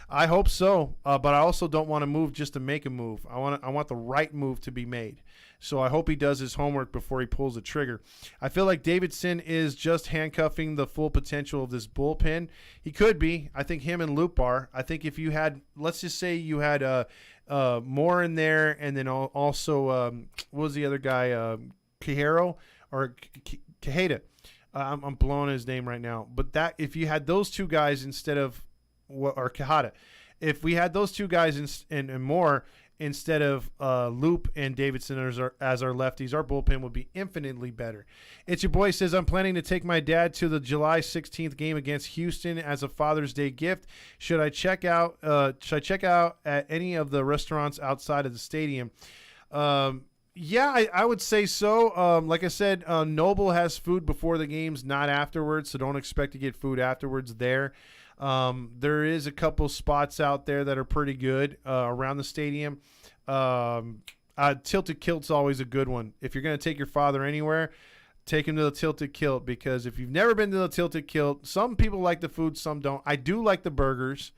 I hope so, but I also don't want to move just to make a move. I want the right move to be made. So I hope he does his homework before he pulls the trigger. I feel like Davidson is just handcuffing the full potential of this bullpen. He could be. I think him and Loop are. I think if you had, let's just say you had Moore in there, and then also what was the other guy, Quijero or Quijada? I'm blowing his name right now. But that if you had those 2 guys instead of or Quijada, if we had those 2 guys and more instead of Loop and Davidson as our lefties, our bullpen would be infinitely better. It's your boy says, I'm planning to take my dad to the July 16th game against Houston as a Father's Day gift. Should I check out at any of the restaurants outside of the stadium? Yeah, I would say so. Like I said, Noble has food before the games, not afterwards, so don't expect to get food afterwards there. There is a couple spots out there that are pretty good around the stadium. Tilted Kilt's always a good one. If you're going to take your father anywhere, take him to the Tilted Kilt, because if you've never been to the Tilted Kilt, some people like the food, some don't. I do like the burgers,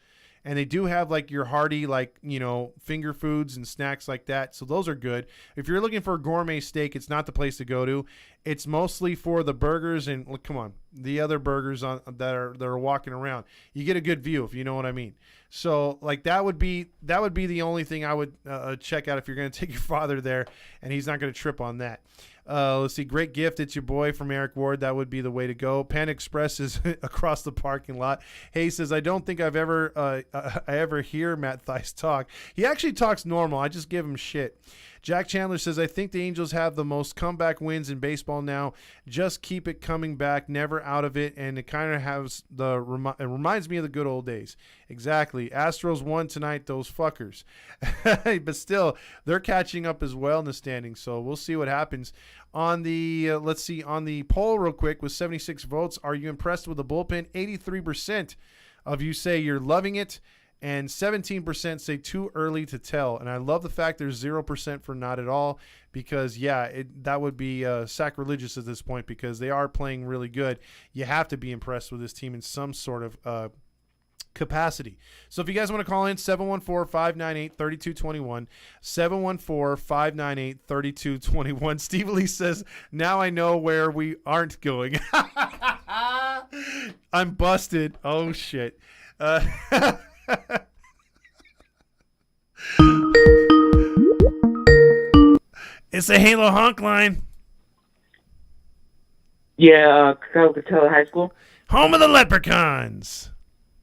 and they do have like your hearty, like, finger foods and snacks like that. So those are good. If you're looking for a gourmet steak, it's not the place to go to. It's mostly for the burgers and come on, the other burgers that are walking around. You get a good view, if you know what I mean. So like that would be the only thing I would check out if you're going to take your father there, and he's not going to trip on that. Let's see. Great gift. It's your boy from Eric Ward. That would be the way to go. Pan Express is across the parking lot. Hay says, I don't think I ever hear Matt Theis talk. He actually talks normal. I just give him shit. Jack Chandler says, I think the Angels have the most comeback wins in baseball now. Just keep it coming back, never out of it. And it kind of has it reminds me of the good old days. Exactly. Astros won tonight, those fuckers. But still, they're catching up as well in the standings. So we'll see what happens. On the, let's see, on the poll real quick with 76 votes, are you impressed with the bullpen? 83% of you say you're loving it, and 17% say too early to tell. And I love the fact there's 0% for not at all, because, yeah, that would be sacrilegious at this point, because they are playing really good. You have to be impressed with this team in some sort of capacity. So if you guys want to call in, 714-598-3221, 714-598-3221. Steve Lee says, now I know where we aren't going. I'm busted. Oh, shit. It's a Halo honk line. Yeah, Catella High School. Home of the Leprechauns.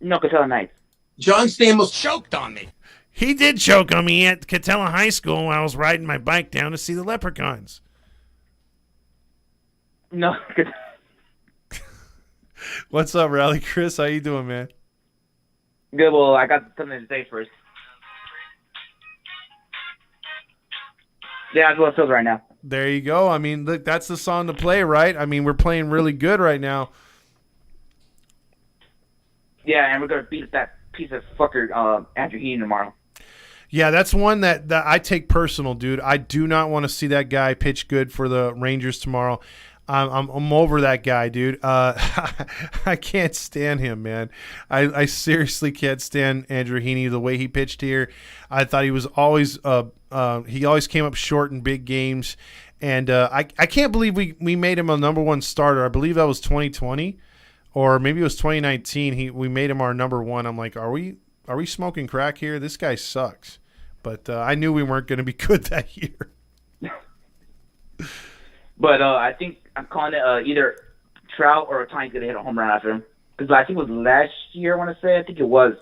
No, Catella Knights. John Stamos choked on me. He did choke on me at Catella High School while I was riding my bike down to see the Leprechauns. No. What's up, Rally Chris? How you doing, man? Good. Well, I got something to say first. Yeah, that's what it feels right now. There you go. I mean, look, that's the song to play, right? I mean, we're playing really good right now. Yeah, and we're gonna beat that piece of fucker Andrew Heaney tomorrow. Yeah, that's one that I take personal, dude. I do not want to see that guy pitch good for the Rangers tomorrow. I'm over that guy, dude. I can't stand him, man. I seriously can't stand Andrew Heaney the way he pitched here. I thought he was always he always came up short in big games, and I can't believe we made him a number one starter. I believe that was 2020, or maybe it was 2019. We made him our number one. I'm like, are we smoking crack here? This guy sucks. But I knew we weren't going to be good that year. But I think I'm calling it either Trout or Ohtani's going to hit a home run after him. Because I think it was last year, I want to say. I think it was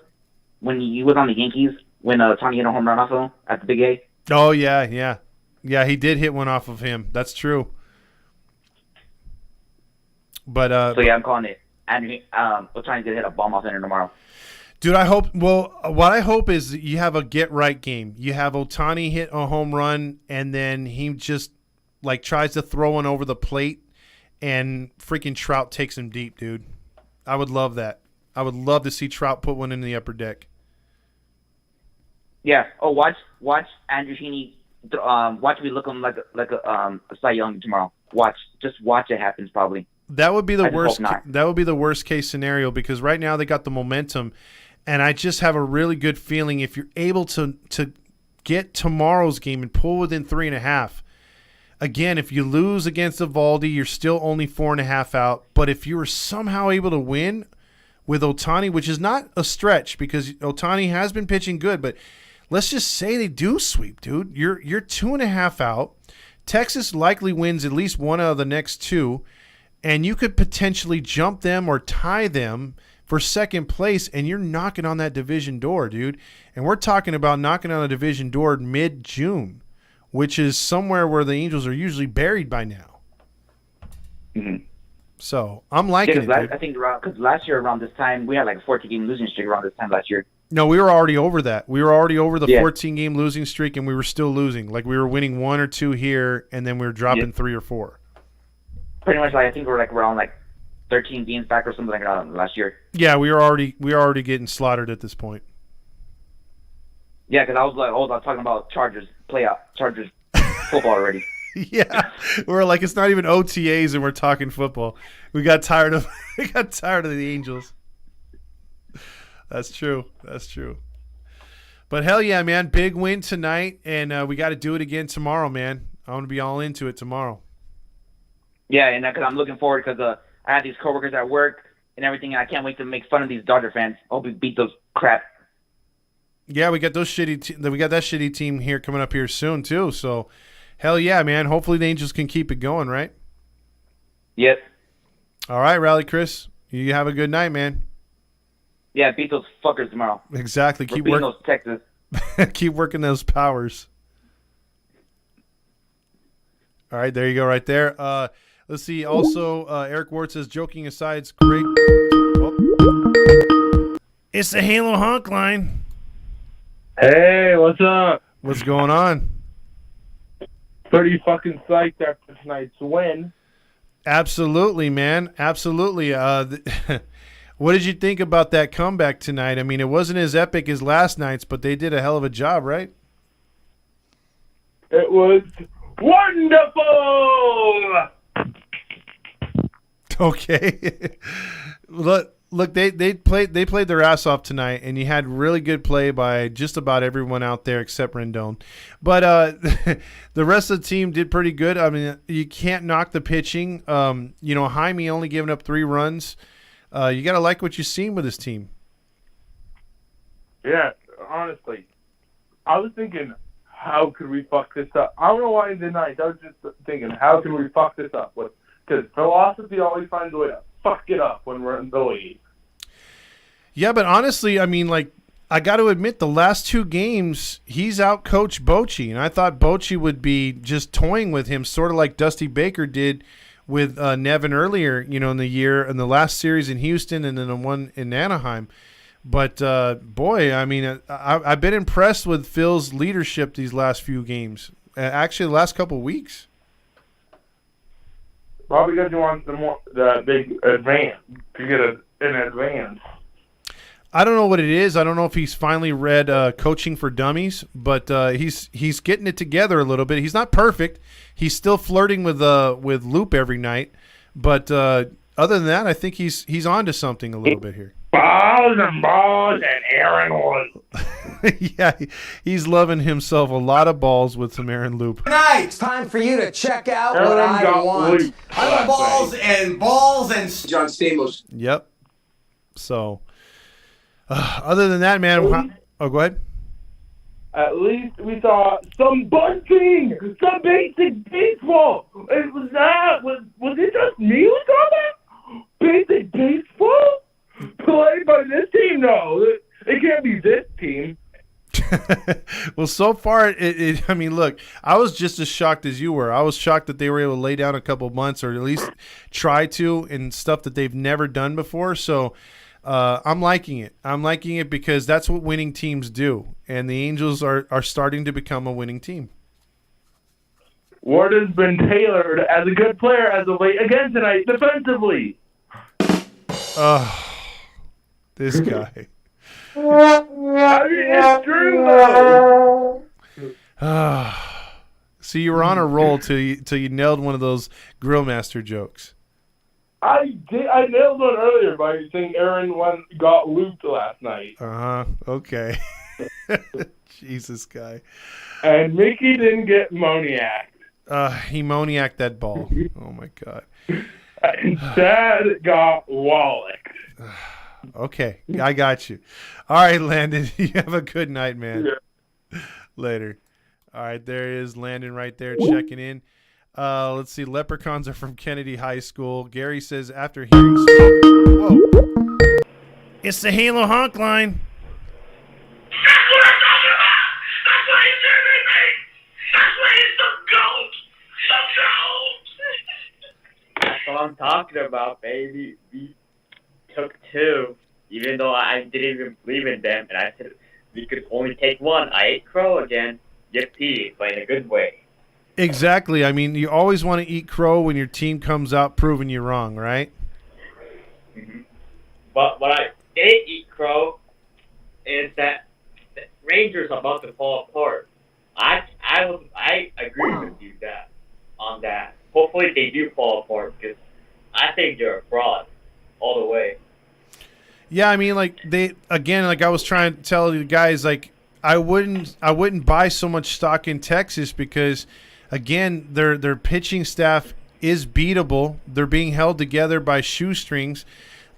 when he was on the Yankees when Ohtani hit a home run off of him at the Big A. Oh, yeah. Yeah, he did hit one off of him. That's true. But so, yeah, I'm calling it. Ohtani's going to hit a bomb off in tomorrow. Dude, I hope. Well, what I hope is you have a get right game. You have Ohtani hit a home run, and then he just like tries to throw one over the plate, and freaking Trout takes him deep, dude. I would love that. I would love to see Trout put one in the upper deck. Yeah. Oh, watch Andrew Heaney. Watch me look him like a Cy Young tomorrow. Just watch it happens probably. That would be the worst. That would be the worst case scenario because right now they got the momentum. And I just have a really good feeling if you're able to get tomorrow's game and pull within 3.5. Again, if you lose against Evaldi, you're still only 4.5 out. But if you were somehow able to win with Ohtani, which is not a stretch because Ohtani has been pitching good, but let's just say they do sweep, dude. You're 2.5 out. Texas likely wins at least one out of the next two, and you could potentially jump them or tie them for second place, and you're knocking on that division door, dude. And we're talking about knocking on a division door mid-June, which is somewhere where the Angels are usually buried by now. Mm-hmm. So I'm liking it, dude. I think because last year around this time, we had like a 14-game losing streak around this time last year. No, we were already over that. We were already over the 14-game losing streak, and we were still losing. Like we were winning 1 or 2 here, and then we were dropping 3 or 4. Pretty much, like I think we're like around like 13 games back or something like that last year. Yeah, we were already getting slaughtered at this point. Yeah, because I was talking about Chargers football already. Yeah, we're like it's not even OTAs and we're talking football. We got tired of the Angels. That's true. But hell yeah, man, big win tonight, and we got to do it again tomorrow, man. I want to be all into it tomorrow. Yeah, and because I'm looking forward because I have these coworkers at work and everything, and I can't wait to make fun of these Dodger fans. I hope we beat those crap. Yeah, we got that shitty team here coming up here soon too. So, hell yeah, man. Hopefully the Angels can keep it going, right? Yep. All right, Rally Chris. You have a good night, man. Yeah, beat those fuckers tomorrow. Exactly. Keep working those Texas. Keep working those powers. All right, there you go, right there. Let's see. Also, Eric Ward says, joking aside, it's great. Oh. It's the Halo Honk line. Hey, what's up? What's going on? Pretty fucking psyched after tonight's win. Absolutely, man. Absolutely. What did you think about that comeback tonight? I mean, it wasn't as epic as last night's, but they did a hell of a job, right? It was wonderful! Okay. Look, they played their ass off tonight, and you had really good play by just about everyone out there except Rendon. But the rest of the team did pretty good. I mean, you can't knock the pitching. Jaime only giving up 3 runs. You got to like what you've seen with this team. Yeah, honestly. I was thinking, how could we fuck this up? I don't know why in the night. I was just thinking, how can we fuck this up? Because philosophy always finds a way to fuck it up when we're in the lead. Yeah, but honestly, I mean, like, I got to admit, the last 2 games, he's out-coached Bochy, and I thought Bochy would be just toying with him, sort of like Dusty Baker did with Nevin earlier, in the year, in the last series in Houston and then the one in Anaheim. But, boy, I mean, I've been impressed with Phil's leadership these last few games. Actually, the last couple of weeks. Probably because he wants the big advance, to get an advance. I don't know what it is. I don't know if he's finally read Coaching for Dummies, but he's getting it together a little bit. He's not perfect. He's still flirting with Loop every night. But other than that, I think he's on to something a little bit here. Balls and Aaron was. Yeah, he's loving himself a lot of balls with some Aaron Loop. Tonight, it's time for you to check out what I want. I want balls and John Stamos. Yep. So, other than that, man, go ahead. At least we saw some bunting, some basic baseball. Was it just me who saw that? Basic baseball? Played by this team? No, it can't be this team. Well, so far, I mean, look, I was just as shocked as you were. I was shocked that they were able to lay down a couple months or at least try to in stuff that they've never done before. So I'm liking it. I'm liking it because that's what winning teams do. And the Angels are starting to become a winning team. Ward has been tailored as a good player as of late again tonight defensively. This guy. I mean, it's true, though. See, you were on a roll till you nailed one of those Grillmaster jokes. I nailed one earlier by saying Aaron got looped last night. Okay. Jesus, guy. And Mickey didn't get moniacked. He moniacked that ball. Oh my God. Instead, got walloped. Okay, I got you. All right, Landon, you have a good night, man. Yeah. Later. All right, there is Landon right there checking in. Let's see. Leprechauns are from Kennedy High School. Gary says after hearing whoa. It's the Halo Honk line. That's what I'm talking about! That's why he's serving me! That's why he's the GOAT! The GOAT! That's what I'm talking about, baby. We took 2, even though I didn't even believe in them, and I said we could only take 1. I ate crow again. Yippee, but in a good way. Exactly. I mean, you always want to eat crow when your team comes out proving you wrong, right? Mm-hmm. But what I did eat crow is that the Rangers are about to fall apart. I agree with you on that. Hopefully they do fall apart because I think they're a fraud all the way. Yeah, I mean, like I was trying to tell you guys, like I wouldn't buy so much stock in Texas because, again, their pitching staff is beatable. They're being held together by shoestrings.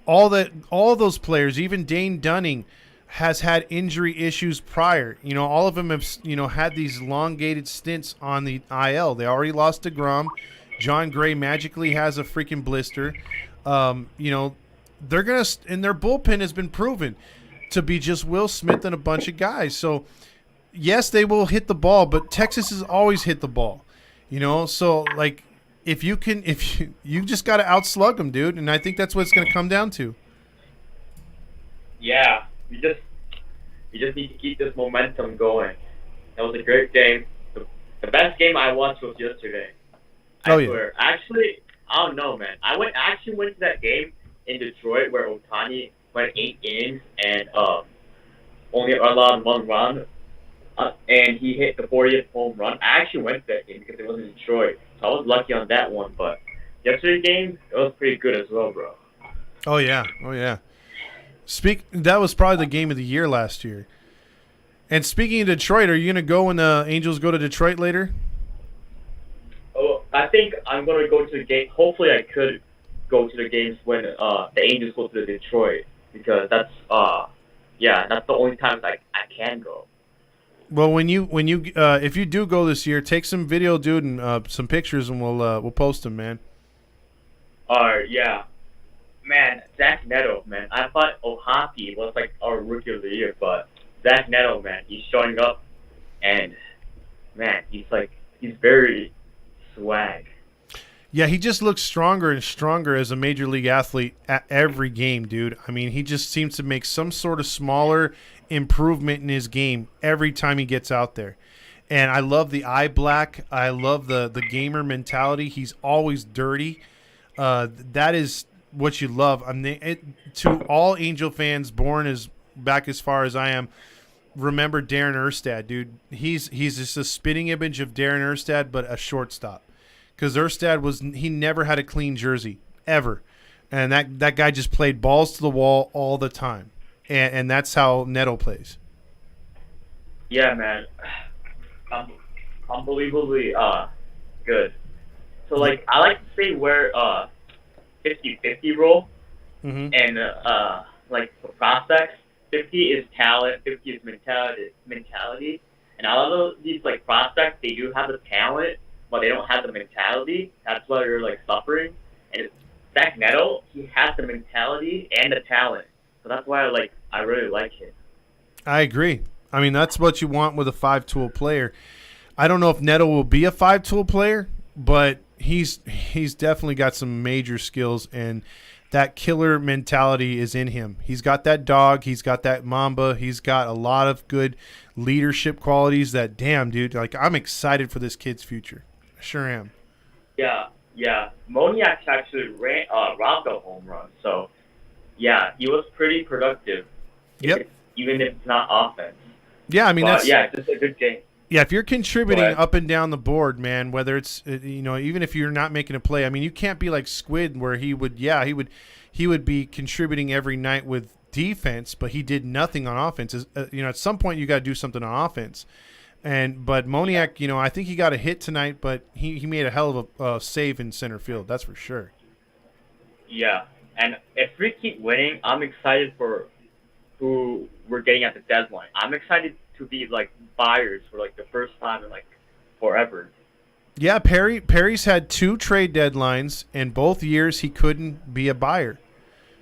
All those players, even Dane Dunning, has had injury issues prior. All of them have had these elongated stints on the IL. They already lost to DeGrom. John Gray magically has a freaking blister. They're gonna, and their bullpen has been proven to be just Will Smith and a bunch of guys. So, yes, they will hit the ball, but Texas has always hit the ball. So like if you just got to outslug them, dude, and I think that's what it's going to come down to. Yeah, we just need to keep this momentum going. That was a great game. The best game I watched was yesterday. I swear. Actually, I don't know, man. I actually went to that game in Detroit where Ohtani went 8 innings and only allowed 1 run, and he hit the 40th home run. I actually went to that game because it was in Detroit, so I was lucky on that one. But yesterday's game, it was pretty good as well, bro. Oh yeah. That was probably the game of the year last year. And speaking of Detroit, are you gonna go when the Angels go to Detroit later? Oh, I think I'm gonna go to the game. Hopefully, I could go to the games when the Angels go to Detroit because that's the only time I can go. Well, when you if you do go this year, take some video, dude, and some pictures, and we'll post them, man. Yeah, man, Zach Neto, man. I thought Ohtani was like our rookie of the year, but Zach Neto, man, he's showing up, and man, he's very swag. Yeah, he just looks stronger and stronger as a major league athlete at every game, dude. I mean, he just seems to make some sort of smaller improvement in his game every time he gets out there. And I love the eye black. I love the gamer mentality. He's always dirty. That is what you love. I mean, to all Angel fans born back as far as I am, remember Darren Erstad, dude. He's just a spitting image of Darren Erstad, but a shortstop. Because Erstad he never had a clean jersey ever, and that guy just played balls to the wall all the time, and that's how Neto plays. Yeah, man, unbelievably good. So like I like to say we're 50-50 role, and like for prospects, 50 is talent, 50 is mentality, and a lot of these like prospects, they do have the talent, but they don't have the mentality. That's why you're like suffering. And Zach Neto, he has the mentality and the talent, so that's why I really like him. I agree. I mean, that's what you want with a 5-tool player. I don't know if Neto will be a 5-tool player, but he's definitely got some major skills, and that killer mentality is in him. He's got that dog. He's got that Mamba. He's got a lot of good leadership qualities that, damn, dude, like I'm excited for this kid's future. I sure am. Yeah. Moniak actually robbed a home run, so yeah, he was pretty productive. Yep. Even if it's not offense. Yeah, I mean, it's just a good game. Yeah, if you're contributing up and down the board, man, whether it's even if you're not making a play, I mean, you can't be like Squid where he would be contributing every night with defense, but he did nothing on offense. At some point you got to do something on offense. But Moniak, I think he got a hit tonight, but he made a hell of a save in center field. That's for sure. Yeah, and if we keep winning, I'm excited for who we're getting at the deadline. I'm excited to be like buyers for like the first time in like forever. Yeah, Perry's had 2 trade deadlines, and both years he couldn't be a buyer.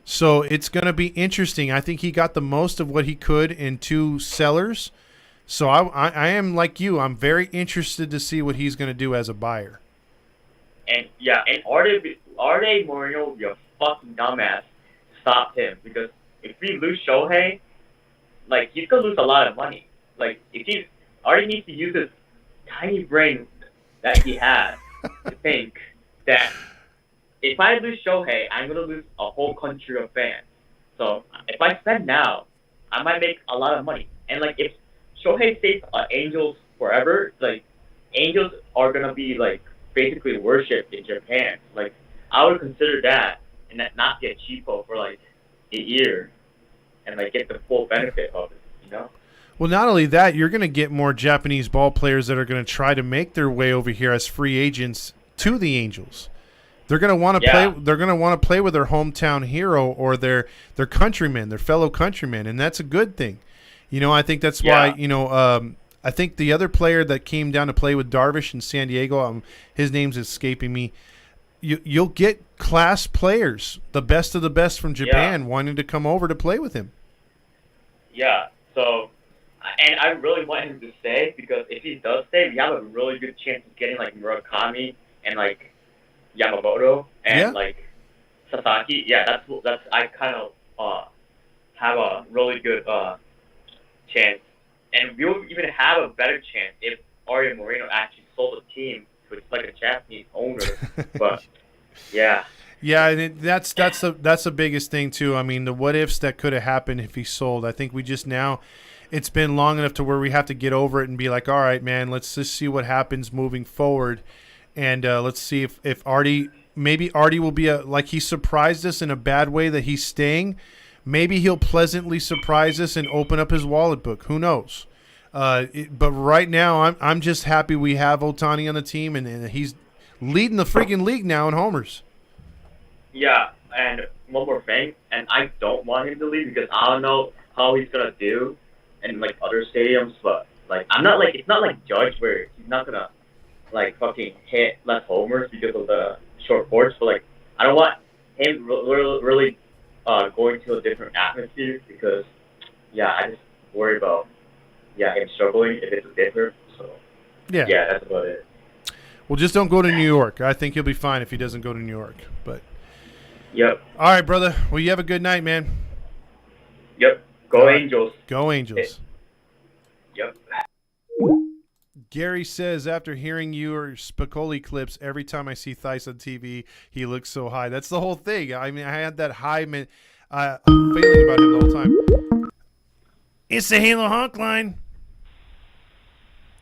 So it's going to be interesting. I think he got the most of what he could in 2 sellers. So I am like you. I'm very interested to see what he's going to do as a buyer. And Arte Moreno would be a fucking dumbass to stop him, because if we lose Shohei, like he's going to lose a lot of money. Like if Arte needs to use his tiny brain that he has to think that if I lose Shohei, I'm going to lose a whole country of fans. So if I spend now, I might make a lot of money. And like if Shohei stays Angels forever, like Angels are going to be like basically worshipped in Japan. Like I would consider that and not get cheapo for like a year and like get the full benefit of it, Well, not only that, you're going to get more Japanese ball players that are going to try to make their way over here as free agents to the Angels. They're going to want to play. They're going to want to play with their hometown hero or their countrymen, their fellow countrymen, and that's a good thing. I think that's why. I think the other player that came down to play with Darvish in San Diego, his name's escaping me. You'll get class players, the best of the best from Japan, wanting to come over to play with him. Yeah. So. And I really want him to stay, because if he does stay, we have a really good chance of getting like Murakami and like Yamamoto and like Sasaki. Yeah, that's I kind of have a really good chance, and we'll even have a better chance if Arte Moreno actually sold the team to like a Japanese owner. But yeah. Yeah, and that's the biggest thing too. I mean, the what ifs that could have happened if he sold. I think we just now. It's been long enough to where we have to get over it and be like, all right, man, let's just see what happens moving forward. And let's see if Artie will be like he surprised us in a bad way that he's staying. Maybe he'll pleasantly surprise us and open up his wallet book. Who knows? But right now, I'm just happy we have Ohtani on the team, and he's leading the freaking league now in homers. Yeah, and one more thing, and I don't want him to leave because I don't know how he's going to do in like other stadiums, but like it's not like Judge where he's not gonna like fucking hit less homers because of the short porch, but like I don't want him really going to a different atmosphere, because I just worry about him struggling if it's different. So yeah, that's about it. Well, just don't go to New York. I think he'll be fine if he doesn't go to New York. But Yep. all right, brother. Well, you have a good night, man. Yep. Go Angels. Go Angels. Yep. Gary says, after hearing your Spicoli clips, every time I see Theis on TV, he looks so high. That's the whole thing. I mean, I had that high feeling about him the whole time. It's the Halo Honk line.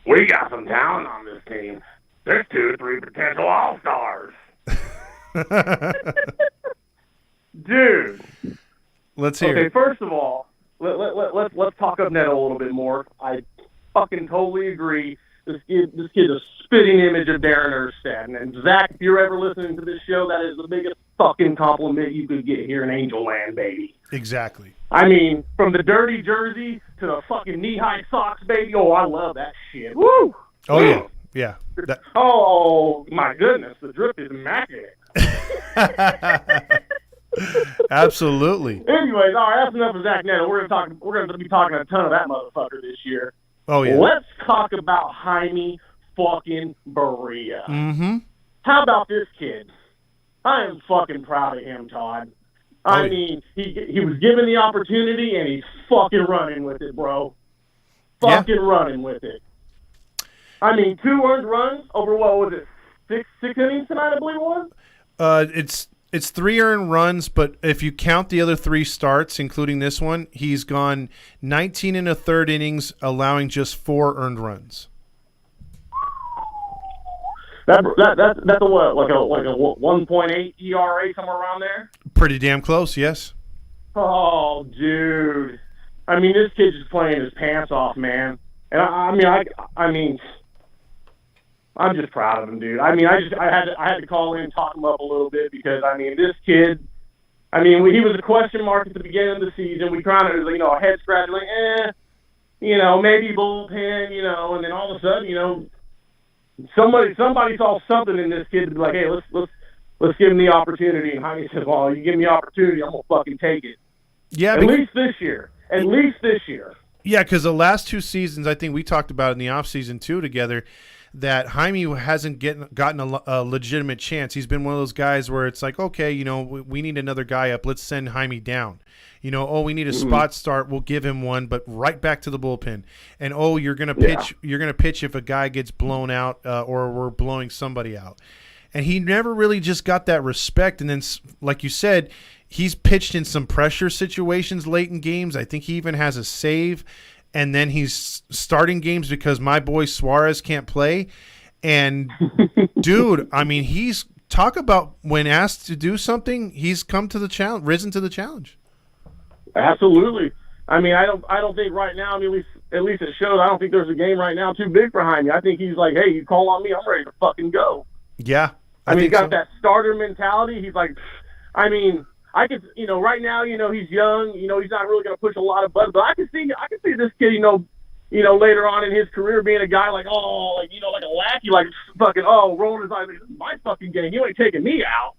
We got some talent on this team. There's 2 or 3 potential all-stars. Dude. Let's hear Okay, it. first of all, let's talk up Neto a little bit more. I fucking totally agree. This kid's a spitting image of Darren Erstad. And Zach, if you're ever listening to this show, that is the biggest fucking compliment you could get here in Angel Land, baby. Exactly. I mean, from the dirty jersey to the fucking knee-high socks, baby. Oh, I love that shit. Woo! Oh, yeah. Yeah. Oh, my goodness. The drip is immaculate. Absolutely. Anyways, all right, that's enough of Zach Neto. We're gonna be talking a ton of that motherfucker this year. Oh, yeah. Let's talk about Jaime fucking Barria. Mm-hmm. How about this kid? I am fucking proud of him, Todd. I mean, he was given the opportunity, and he's fucking running with it, bro. Fucking running with it. I mean, 2 earned runs over, what was it, six innings tonight, I believe it was? It's 3 earned runs, but if you count the other 3 starts, including this one, he's gone 19 1/3 innings, allowing just 4 earned runs. That's a what, like a 1.8 ERA, somewhere around there? Pretty damn close, yes. Oh, dude. I mean, this kid's just playing his pants off, man. And I mean, I'm just proud of him, dude. I mean, I had to call in and talk him up a little bit because, I mean, this kid, I mean, he was a question mark at the beginning of the season. We kind of, a head scratch, like, maybe bullpen, and then all of a sudden, somebody saw something in this kid to be like, hey, let's give him the opportunity. And Jaime said, well, you give me the opportunity, I'm going to fucking take it. Yeah, At least this year. Yeah, because the last 2 seasons, I think we talked about in the offseason too together, that Jaime hasn't gotten a legitimate chance. He's been one of those guys where it's like, okay, we need another guy up. Let's send Jaime down. We need a spot start. We'll give him one, but right back to the bullpen. And you're gonna pitch. Yeah. You're gonna pitch if a guy gets blown out or we're blowing somebody out. And he never really just got that respect. And then, like you said, he's pitched in some pressure situations late in games. I think he even has a save. And then he's starting games because my boy Suarez can't play. And, dude, I mean, talk about when asked to do something, he's come to the challenge, risen to the challenge. Absolutely. I mean, I don't think right now, at least it shows, I don't think there's a game right now too big for Jaime. I think he's like, hey, you call on me, I'm ready to fucking go. Yeah. I mean, he's got that starter mentality. He's like, I mean, I could, right now, he's young, he's not really going to push a lot of buttons, but I can see this kid, later on in his career being a guy like, like a lackey, like fucking, rolling his eyes, this is my fucking game. You ain't taking me out.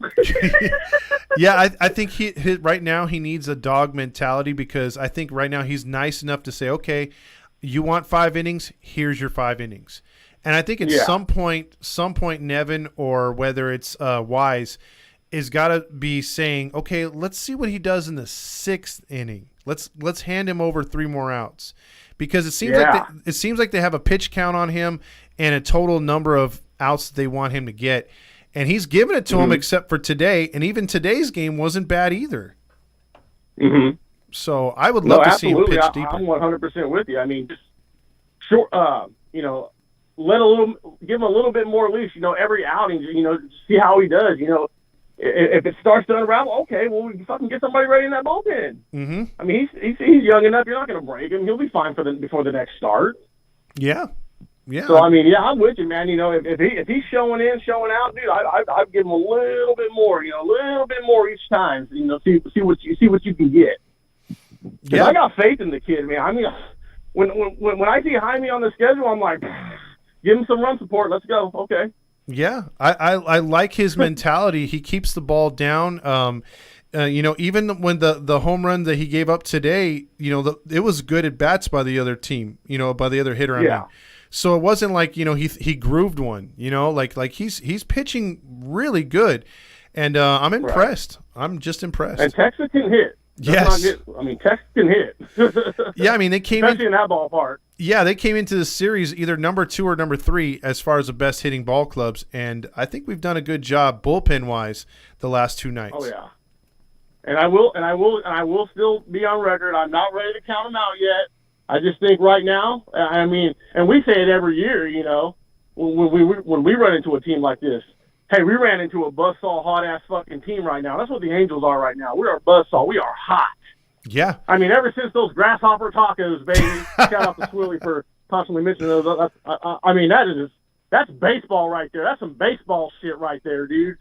Yeah, I think right now he needs a dog mentality because I think right now he's nice enough to say, okay, you want 5 innings, here's your 5 innings. And I think at some point, Nevin or whether it's Wise is got to be saying, okay, let's see what he does in the 6th inning. Let's hand him over 3 more outs because it seems like they have a pitch count on him and a total number of outs that they want him to get, and he's given it to him except for today, and even today's game wasn't bad either. Mm-hmm. So I would love to see him pitch deeper. I'm 100% with you. I mean, just short, give him a little bit more leash. Every outing, see how he does. If it starts to unravel, okay, well, we can fucking get somebody ready in that bullpen. Mm-hmm. I mean, he's young enough. You're not going to break him. He'll be fine before the next start. Yeah. Yeah. So, I mean, I'm with you, man. If he's showing in, showing out, dude, I'd give him a little bit more, a little bit more each time. See what you can get. Yeah. I got faith in the kid, man. I mean, when I see Jaime on the schedule, I'm like, give him some run support. Let's go. Okay. Yeah, I like his mentality. He keeps the ball down. Even when the home run that he gave up today, it was good at bats by the other team, by the other hitter. I mean. So it wasn't like, he grooved one, like he's pitching really good. And I'm impressed. Right. I'm just impressed. And Texas can hit. Yes. Texas can hit. Yeah, they came especially in that ballpark. Yeah, they came into the series either number 2 or number 3 as far as the best hitting ball clubs, and I think we've done a good job bullpen wise the last 2 nights. Oh yeah. And I will still be on record. I'm not ready to count them out yet. I just think right now, and we say it every year, when we run into a team like this. Hey, we ran into a buzzsaw, hot-ass fucking team right now. That's what the Angels are right now. We are buzzsaw. We are hot. Yeah. Ever since those grasshopper tacos, baby. Shout out to Swilly for constantly mentioning those. That's baseball right there. That's some baseball shit right there, dude.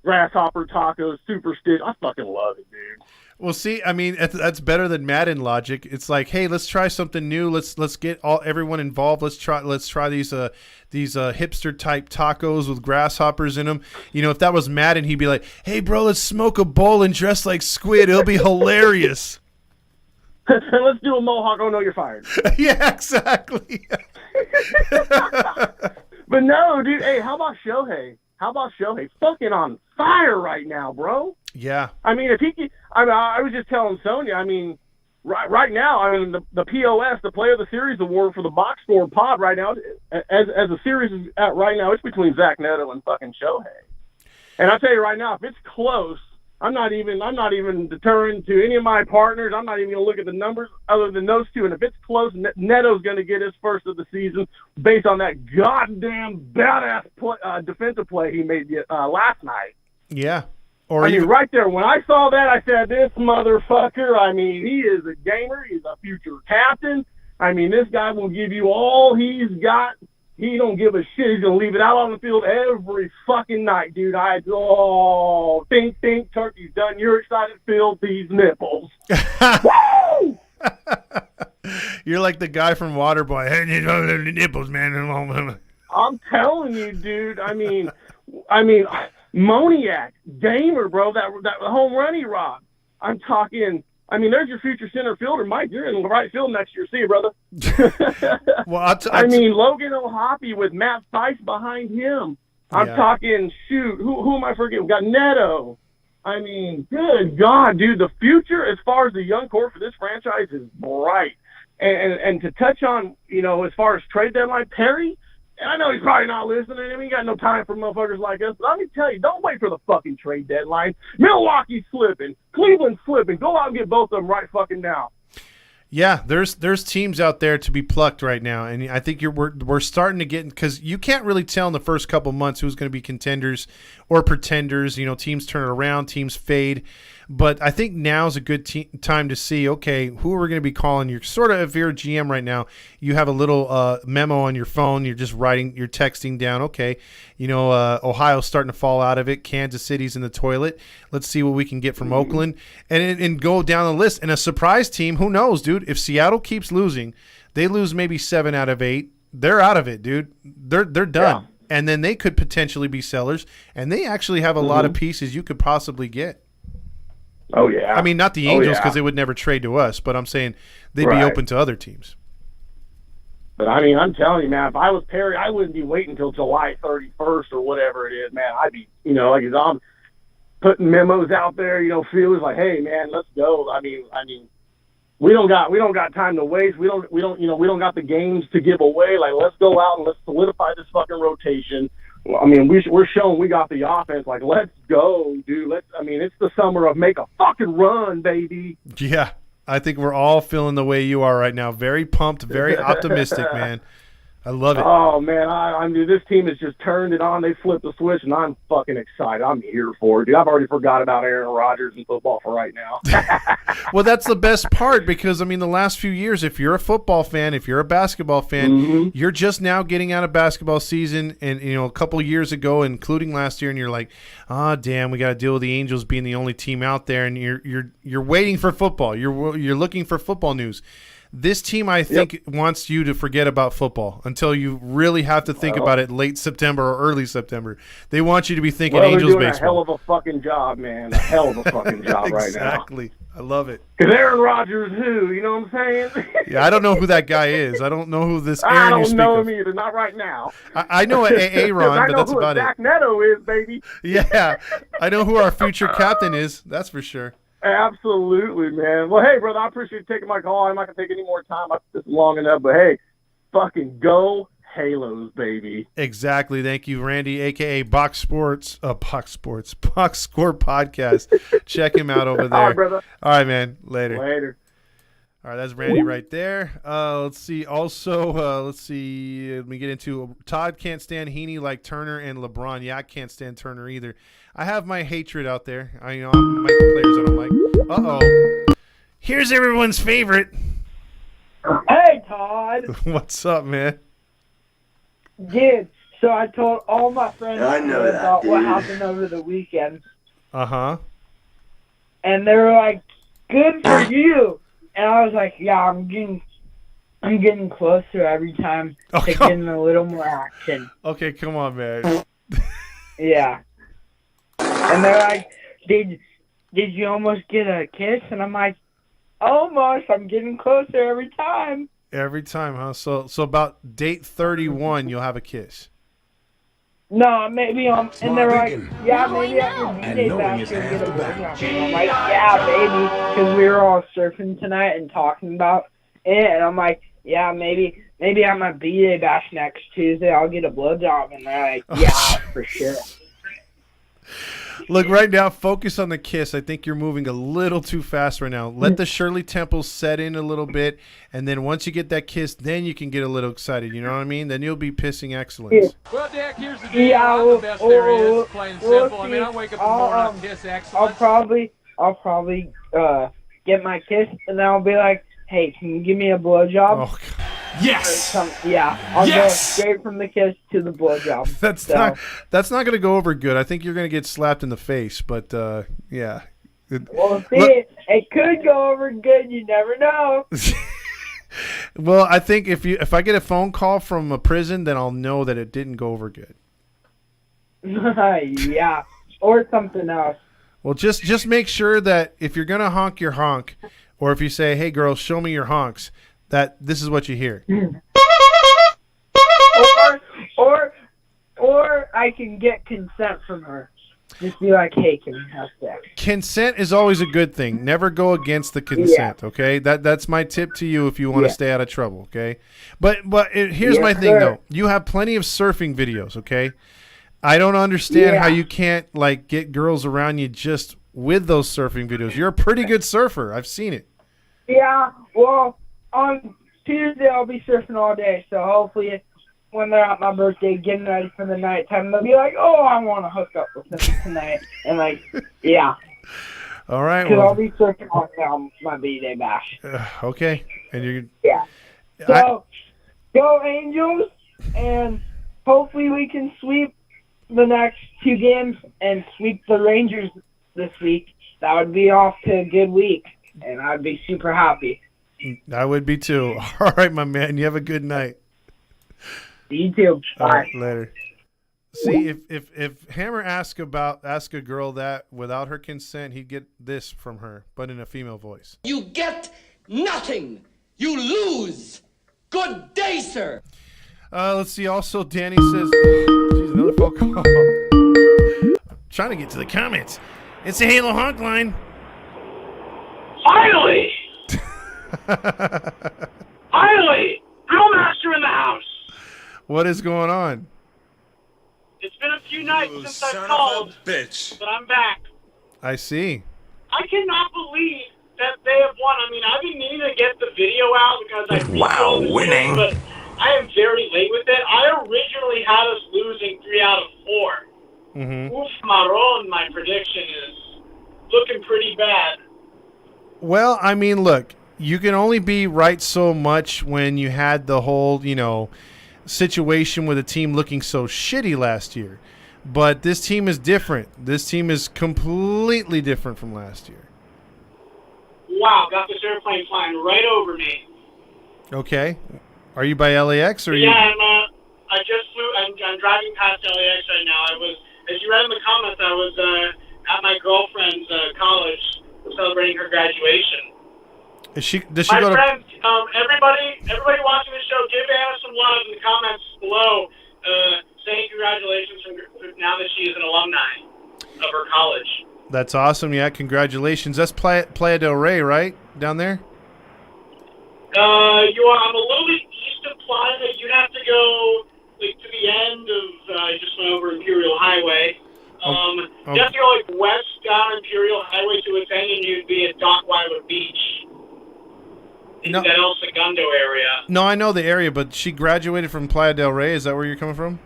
Grasshopper tacos, super stitch. I fucking love it, dude. Well, see, that's better than Madden logic. It's like, hey, let's try something new. Let's get everyone involved. Let's try these hipster type tacos with grasshoppers in them. If that was Madden, he'd be like, hey, bro, let's smoke a bowl and dress like Squid. It'll be hilarious. And let's do a mohawk. Oh no, you're fired. Yeah, exactly. But no, dude. Hey, how about Shohei? Fucking on fire right now, bro. Yeah. If he, I was just telling Sonya. Right now, the POS, the Player of the Series award for the box score pod right now, as the series is at right now, it's between Zach Neto and fucking Shohei. And I tell you right now, if it's close, I'm not even deterring to any of my partners. I'm not even going to look at the numbers other than those two. And if it's close, Neto's going to get his first of the season based on that goddamn badass defensive play he made last night. Yeah. Right there, when I saw that, I said, this motherfucker, he is a gamer. He's a future captain. This guy will give you all he's got. He don't give a shit. He's going to leave it out on the field every fucking night, dude. Think, turkey's done. You're excited, feel these nipples. Woo! You're like the guy from Waterboy. Hey, you know, the nipples, man. I'm telling you, dude. Moniac, gamer, bro. That home run he robbed. I'm talking. There's your future center fielder, Mike. You're in the right field next year. See you, brother. Well, Logan O'Hoppe with Matt Theis behind him. I'm talking. Shoot, who am I forgetting? We got Neto. Good God, dude. The future, as far as the young core for this franchise, is bright. And to touch on, as far as trade deadline, Perry. And I know he's probably not listening. He ain't got no time for motherfuckers like us. But let me tell you, don't wait for the fucking trade deadline. Milwaukee's slipping. Cleveland's slipping. Go out and get both of them right fucking now. Yeah, there's teams out there to be plucked right now, and I think we're starting to get, because you can't really tell in the first couple months who's going to be contenders or pretenders. Teams turn it around, teams fade, but I think now's a good time to see, okay, who are we going to be calling? You're sort of, if you're a GM right now, you have a little memo on your phone. You're just you're texting down, okay, Ohio's starting to fall out of it. Kansas City's in the toilet. Let's see what we can get from Oakland, and go down the list. And a surprise team, who knows, dude? If Seattle keeps losing, they lose maybe 7 out of 8. They're out of it, dude. They're done. Yeah. And then they could potentially be sellers, and they actually have a lot of pieces you could possibly get. Oh, yeah. Not the Angels, because they would never trade to us, but I'm saying they'd be open to other teams. But, I'm telling you, man, if I was Perry, I wouldn't be waiting until July 31st or whatever it is, man. I'd be, like I'm putting memos out there, feelers like, hey, man, let's go. We don't got time to waste. We don't got the games to give away. Like, let's go out and let's solidify this fucking rotation. We're showing we got the offense. Like, let's go, dude. It's the summer of make a fucking run, baby. Yeah, I think we're all feeling the way you are right now. Very pumped, very optimistic, man. I love it. Oh, man, this team has just turned it on. They flipped the switch, and I'm fucking excited. I'm here for it, dude. I've already forgot about Aaron Rodgers and football for right now. Well, that's the best part, because, the last few years, if you're a football fan, if you're a basketball fan, you're just now getting out of basketball season, and, a couple years ago, including last year, and you're like, damn, we got to deal with the Angels being the only team out there, and you're waiting for football. You're looking for football news. This team, I think, wants you to forget about football until you really have to think about it late September or early September. They want you to be thinking Angels baseball. They're doing a hell of a fucking job, man. A hell of a fucking job right now. Exactly. I love it. Because Aaron Rodgers, who? You know what I'm saying? Yeah, I don't know who that guy is. I don't know who this Aaron I you don't speak know of. him either. Not right now. I know Aaron, but that's about Zach it. Neto is, baby. Yeah, I know who our future captain is. That's for sure. Absolutely, man. Well, hey, brother, I appreciate you taking my call. I'm not going to take any more time. This is long enough. But, hey, fucking go Halos, baby. Exactly. Thank you, Randy, a.k.a. Box Score Podcast. Check him out over there. All right, brother. All right, man. Later. Later. All right, that's Randy right there. Let's see. Also, let me get into Todd can't stand Heaney like Turner and LeBron. Yeah, I can't stand Turner either. I have my hatred out there. I might the players I don't like. Uh-oh. Here's everyone's favorite. Hey, Todd. What's up, man? Dude, so I told all my friends I know that, about what dude. happened over the weekend. Uh-huh. And they were like, good for you. And I was like, yeah, I'm getting closer every time to getting a little more action. Okay, come on, man. Yeah. And they're like, did you almost get a kiss? And I'm like, almost. I'm getting closer every time. Every time, huh? So about date 31, you'll have a kiss. No, maybe and they're like, yeah, maybe at your B-Day bash you'll get a blowjob. And I'm like, yeah, maybe, because we were all surfing tonight and talking about it, and I'm like, yeah, maybe at my B-Day bash next Tuesday I'll get a blowjob, and they're like, yeah, for sure. Look, right now, focus on the kiss. I think you're moving a little too fast right now. Let the Shirley Temple set in a little bit, and then once you get that kiss, then you can get a little excited. You know what I mean? Then you'll be pissing excellence. Well, Dak, here's the deal. I'm the best there is, plain and simple. I mean, I wake up in the morning, I'll kiss excellence. I'll probably get my kiss, and then I'll be like, hey, can you give me a blowjob? Oh, God. Yes. I'll go straight from the kiss to the blowjob. That's not going to go over good. I think you're going to get slapped in the face. But yeah. Well, see, it could go over good. You never know. Well, I think if I get a phone call from a prison, then I'll know that it didn't go over good. Yeah, or something else. Well, just make sure that if you're going to honk your honk, or if you say, hey, girl, show me your honks, that this is what you hear. Or I can get consent from her. Just be like, hey, can we have sex? Consent is always a good thing. Never go against the consent, okay? That's my tip to you if you want to stay out of trouble, okay? But here's my thing, though. You have plenty of surfing videos, okay? I don't understand how you can't, like, get girls around you just with those surfing videos. You're a pretty good surfer. I've seen it. Yeah, well, on Tuesday I'll be surfing all day, so hopefully when they're at my birthday getting ready for the nighttime, they'll be like, oh, I want to hook up with them tonight. And like, yeah. All right. Because I'll be surfing on my B-Day bash. Okay. And you're... Yeah. So, go Angels, and hopefully we can sweep the next 2 games and sweep the Rangers this week. That would be off to a good week, and I'd be super happy. I would be too. All right, my man. You have a good night. You too. Bye. All right, later. See, if Hammer ask a girl that without her consent, he'd get this from her, but in a female voice. You get nothing. You lose. Good day, sir. Let's see. Also, Danny says, geez, another phone call. I'm trying to get to the comments. It's the Halo Honk line. Finally! Finally! Brewmaster in the house! What is going on? It's been a few nights since I've called, bitch. but I'm back. I see. I cannot believe that they have won. I mean, I've been meaning to get the video out because I Wow, winning. But I am very late with it. I originally had us losing 3 out of 4. Mm-hmm. Oof, Maron, my prediction is looking pretty bad. Well, I mean, look, you can only be right so much when you had the whole, situation with a team looking so shitty last year. But this team is different. This team is completely different from last year. Wow, got this airplane flying right over me. Okay. Are you by LAX or Yeah, I just flew. I'm driving past LAX right now. As you read in the comments, I was at my girlfriend's college celebrating her graduation. Does she go My to? friends, everybody watching the show, give Anna some love in the comments below, saying congratulations now that she is an alumni of her college. That's awesome. Yeah, congratulations. That's Playa del Rey, right? Down there? I'm a little bit east of Playa. You'd have to go like to the end of. I just went over Imperial Highway. You have to go like west down Imperial Highway to its end, and you'd be at Dockweiler Beach in that El Segundo area. No, I know the area, but she graduated from Playa del Rey. Is that where you're coming from?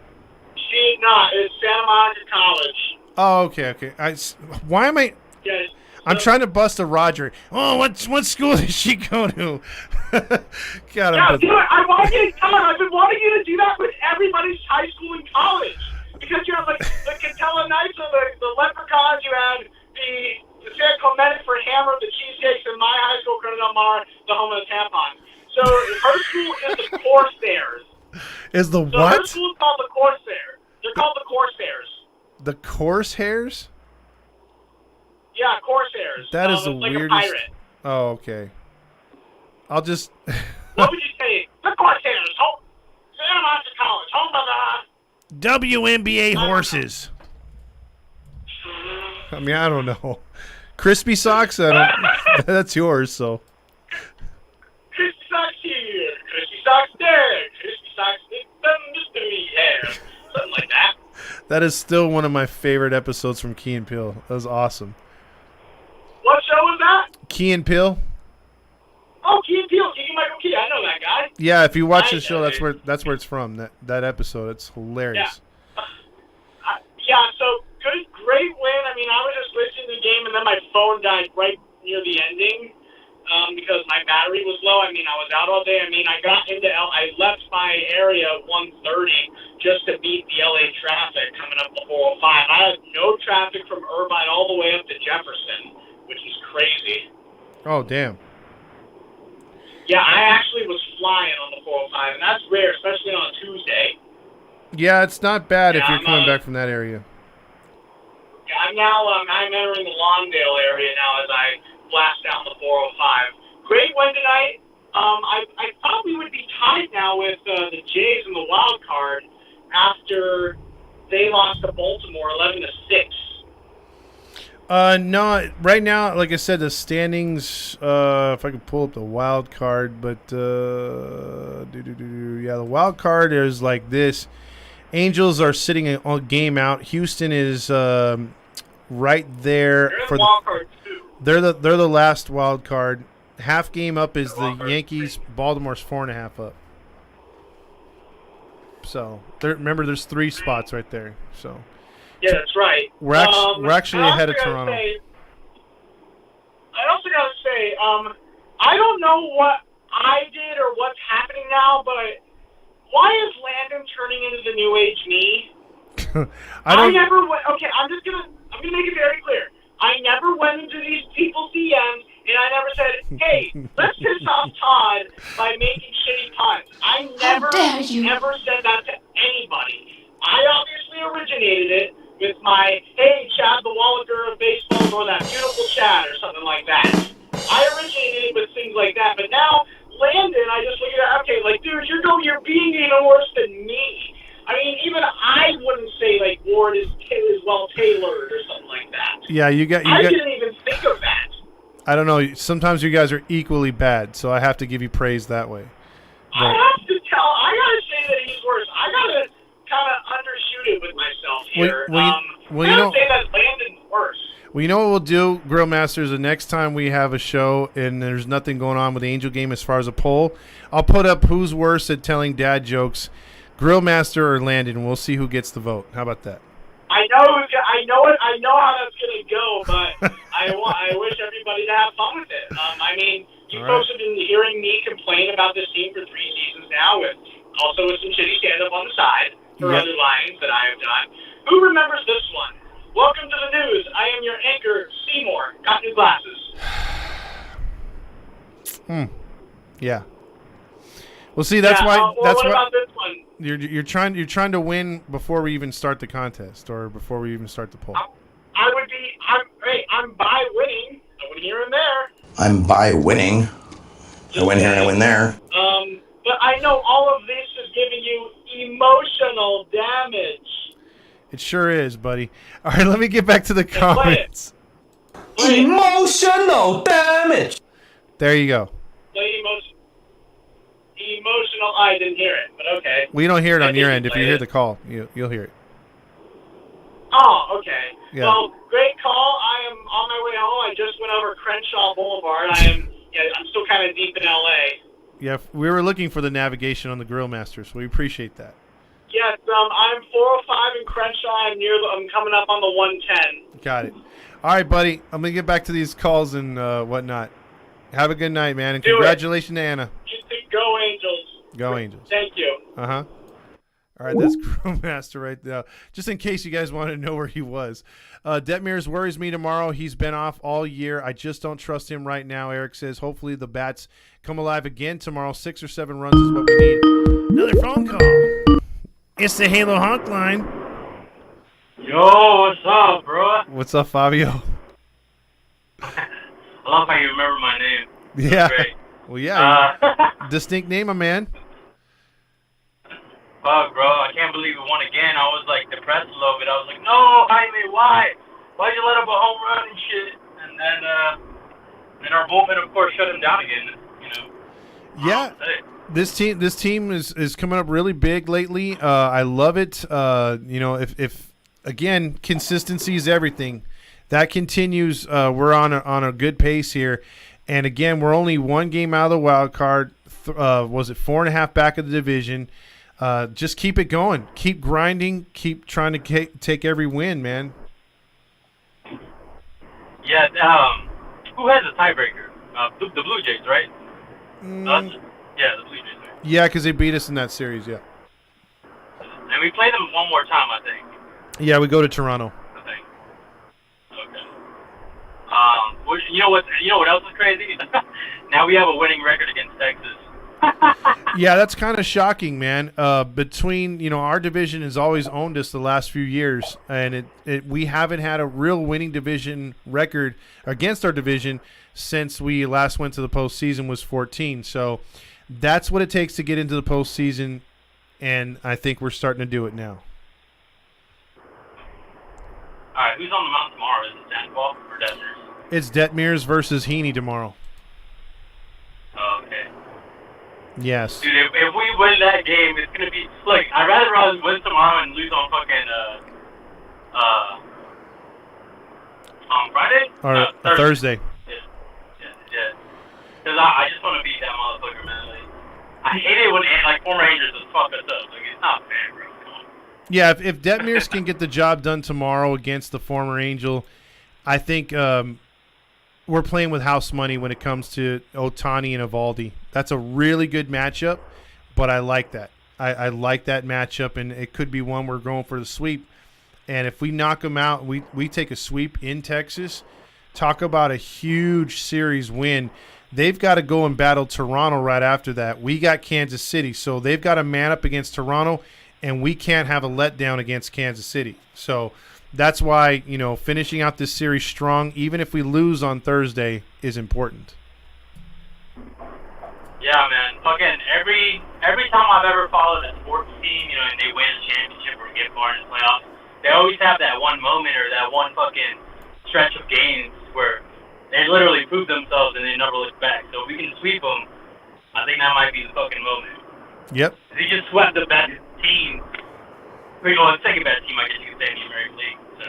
She is not. It's Santa Monica College. Oh, okay. Why am I? Yes. I'm trying to bust a Roger. Oh, what school did she go to? God, Yeah, dude, I want you to tell her. I've been wanting you to do that with everybody's high school and college. Because you have like the Catella Knights, or the Leprechauns, you had the San Clemente for Hammer, the Cheesecakes, and my high school, Corona Del Mar, the home of the tampons. So her school is the Corsairs. Is the So what? her school is called the Corsairs. They're called the Corsairs. The Corsairs? Yeah, Corsairs. That is the it's like weirdest. a pirate. Oh, okay. I'll just. What would you say? The Corsairs. Home, Santa Monica College. Home of the. WNBA horses. I mean, I don't know. Crispy socks? I don't. That's yours, so. Crispy socks here. Crispy socks there. Crispy socks mystery hair. Something like that. That is still one of my favorite episodes from Key and Peele. That was awesome. What show was that? Key and Peele? Oh, Key and Peele. Michael Key. I know that guy. Yeah, if you watch the show, that's where it's from. That episode, it's hilarious. Yeah. So great win. I mean, I was just listening to the game, and then my phone died right near the ending because my battery was low. I mean, I was out all day. I mean, I left my area at 1:30 just to beat the LA traffic coming up the 405. I had no traffic from Irvine all the way up to Jefferson, which is crazy. Oh, damn. Yeah, I actually was flying on the 405, and that's rare, especially on a Tuesday. Yeah, it's not bad if you're coming back from that area. Yeah, I'm entering the Lawndale area now as I blast down the 405. Great win tonight. I thought we would be tied now with the Jays in the wild card after they lost to Baltimore 11-6. No, right now, like I said, the standings, if I could pull up the wild card, but, yeah, the wild card is like this. Angels are sitting a game out. Houston is, right there. They're the wild card, too. They're the last wild card. Half game up is the Yankees. Baltimore's 4.5 up. So, remember, there's 3 spots right there, so. Yeah, that's right. We're actually ahead of Toronto. I also got to say, I don't know what I did or what's happening now, but why is Landon turning into the new age me? I never went. Okay, I'm gonna make it very clear. I never went into these people's DMs and I never said, "Hey, let's piss off Todd by making shitty puns." I never said that to anybody. I obviously originated it with my, "Hey, Chad the Wallaker of baseball," or "that beautiful Chad," or something like that. I originated it with things like that, but now Landon, I just look at it, okay, like, dude, you're being even worse than me. I mean, even I wouldn't say like Ward is well tailored or something like that. Yeah, I didn't even think of that. I don't know. Sometimes you guys are equally bad, so I have to give you praise that way. But I have to I gotta say that he's worse. I gotta kind of undershoot it with myself here. I gotta say that Landon's worse. Well, you know what we'll do, Grill Masters, the next time we have a show and there's nothing going on with the Angel game as far as a poll, I'll put up who's worse at telling dad jokes, Grill Master or Landon. We'll see who gets the vote. How about that? I know how that's gonna go, but I wish everybody to have fun with it. I mean, you folks have been hearing me complain about this team for 3 seasons now, with some shitty stand-up on the side for other lines that I have done. Who remembers this one? Welcome to the news. I am your anchor, Seymour. Got new glasses. Yeah. Well, see, that's why. That's what about this one? You're trying to win before we even start the contest or before we even start the poll. I'm by winning. win here and there. I'm by winning. I win here and I win there. But I know all of this is giving you emotional damage. It sure is, buddy. All right, let me get back to the comments. Emotional damage. There you go. Play emotional. I didn't hear it, but okay. We don't hear it on your end. If you hear the call, you'll hear it. Oh, okay. Yeah. Well, great call. I am on my way home. I just went over Crenshaw Boulevard. I'm still kind of deep in LA. Yeah, we were looking for the navigation on the Grill Master, so we appreciate that. Yes, I'm 405 in Crenshaw. I'm coming up on the 110. Got it. All right, buddy. I'm gonna get back to these calls and whatnot. Have a good night, man, and congratulations to Anna. Go Angels. Go Angels. Thank you. Uh-huh. All right, that's Grill Master right there. Just in case you guys want to know where he was. Detmers worries me tomorrow. He's been off all year. I just don't trust him right now, Eric says. Hopefully the Bats come alive again tomorrow. 6 or 7 runs is what we need. Another phone call. It's the Halo Honk line. Yo, what's up, bro? What's up, Fabio? I love how you remember my name. Yeah. Great. Well, yeah. Distinct name, my man. Fuck, bro. I can't believe we won again. I was, like, depressed a little bit. I was like, no, Jaime, why? Why'd you let up a home run and shit? And then our bullpen, of course, shut him down again, you know. Yeah. This team is coming up really big lately. I love it. You know, if again, consistency is everything. That continues. We're on a good pace here. And again, we're only one game out of the wild card. Was it 4.5 back of the division? Just keep it going. Keep grinding. Keep trying to take every win, man. Yeah. Who has a tiebreaker? The Blue Jays, right? Yeah, the Blue Jays. Right? Yeah, because they beat us in that series. Yeah. And we play them one more time, I think. Yeah, we go to Toronto. I think. Okay. You know what else is crazy? Now we have a winning record against Texas. Yeah, that's kind of shocking, man. Between, our division has always owned us the last few years, and we haven't had a real winning division record against our division since we last went to the postseason was 14. So that's what it takes to get into the postseason, and I think we're starting to do it now. All right, who's on the mound tomorrow? Is it Sandoval or Detmers? It's Detmers versus Heaney tomorrow. Oh, okay. Yes. Dude, if we win that game, it's gonna be like I'd rather win tomorrow and lose on fucking on Friday Or Thursday. Yeah. Because I just want to beat that motherfucker, man. Like, I hate it when former Rangers just fuck us up. Like, it's not fair, bro. Come on. Yeah, if Detmers can get the job done tomorrow against the former Angel, I think we're playing with house money when it comes to Ohtani and Eovaldi. That's a really good matchup, but I like that. I like that matchup, and it could be one we're going for the sweep. And if we knock them out, we take a sweep in Texas, talk about a huge series win. They've got to go and battle Toronto right after that. We got Kansas City, so they've got to man up against Toronto, and we can't have a letdown against Kansas City. So that's why, finishing out this series strong, even if we lose on Thursday, is important. Yeah, man. Fucking every time I've ever followed a sports team, and they win a championship or get far in the playoffs, they always have that one moment or that one fucking stretch of games where they literally prove themselves and they never look back. So if we can sweep them, I think that might be the fucking moment. Yep. He just swept the best team. The second best team, I guess you could say, in the American League. So,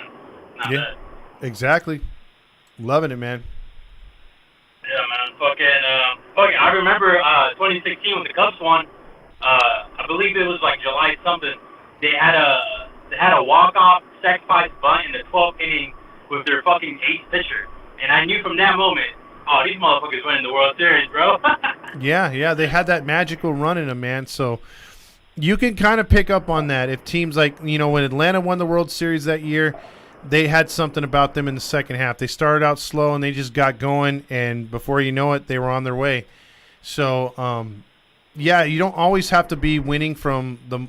not bad. Exactly. Loving it, man. Yeah, man. Fucking, I remember 2016 when the Cubs won. I believe it was like July something. They had a walk-off sacrifice bunt in the 12th inning with their fucking ace pitcher. And I knew from that moment, oh, these motherfuckers winning the World Series, bro. Yeah, they had that magical run in them, man. So you can kind of pick up on that. If teams like, when Atlanta won the World Series that year, they had something about them in the second half. They started out slow and they just got going, and before you know it, they were on their way. So, you don't always have to be winning from the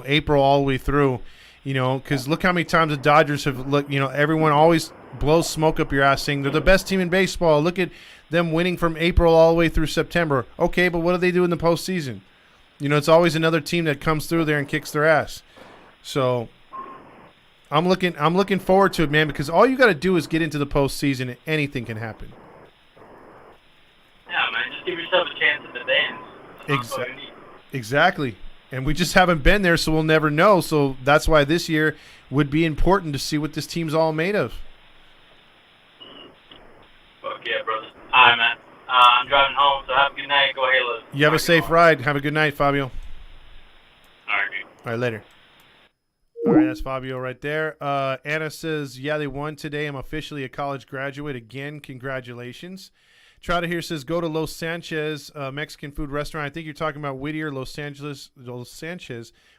April all the way through. You know, because look how many times the Dodgers have looked. You know, everyone always blows smoke up your ass saying they're the best team in baseball. Look at them winning from April all the way through September. Okay, but what do they do in the postseason? You know, it's always another team that comes through there and kicks their ass. So I'm looking forward to it, man, because all you got to do is get into the postseason and anything can happen. Yeah, man, just give yourself a chance at the dance. Exactly. And we just haven't been there, so we'll never know. So that's why this year would be important to see what this team's all made of. Fuck yeah, brother. All right, man. I'm driving home, so have a good night. Go Halos. You have a safe ride. Have a good night, Fabio. All right, dude. All right, later. All right, that's Fabio right there. Anna says, yeah, they won today. I'm officially a college graduate. Again, congratulations. Trotter here says, go to Los Sanchez Mexican food restaurant. I think you're talking about Whittier, Los Sanchez.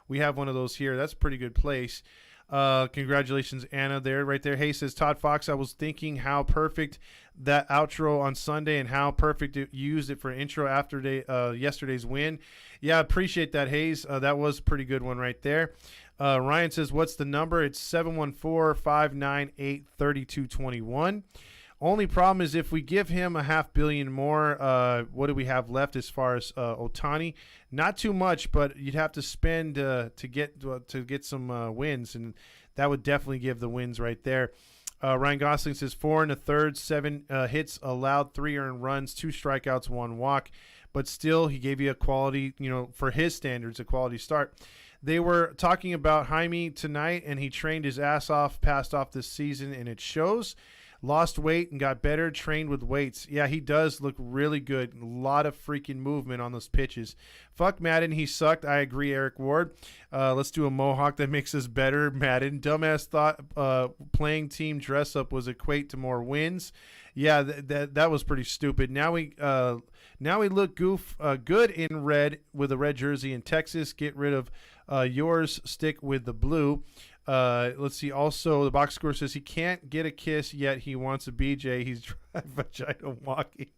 We have one of those here. That's a pretty good place. Congratulations, Anna, right there. Hey, says ToddFox, I was thinking how perfect that outro on Sunday and how perfect you used it for intro after yesterday's win. Yeah, appreciate that, Hayes. That was a pretty good one right there. Ryan says, what's the number? It's 714-598-3221. Only problem is if we give him $500 million more, what do we have left as far as Ohtani? Not too much, but you'd have to spend to get some wins, and that would definitely give the wins right there. Ryan Gosling says 4 1/3, 7 hits allowed, 3 earned runs, 2 strikeouts, 1 walk, but still he gave you a quality, for his standards, a quality start. They were talking about Jaime tonight, and he trained his ass off, passed off this season, and it shows. Lost weight and got better, trained with weights. Yeah, he does look really good. A lot of freaking movement on those pitches. Fuck Madden, he sucked. I agree, Eric Ward. Let's do a mohawk that makes us better, Madden. Dumbass thought playing team dress-up was equate to more wins. Yeah, that was pretty stupid. Now we look good in red with a red jersey in Texas. Get rid of yours, stick with the blue. Let's see. Also, the box score says he can't get a kiss yet. He wants a BJ. He's vagina walking.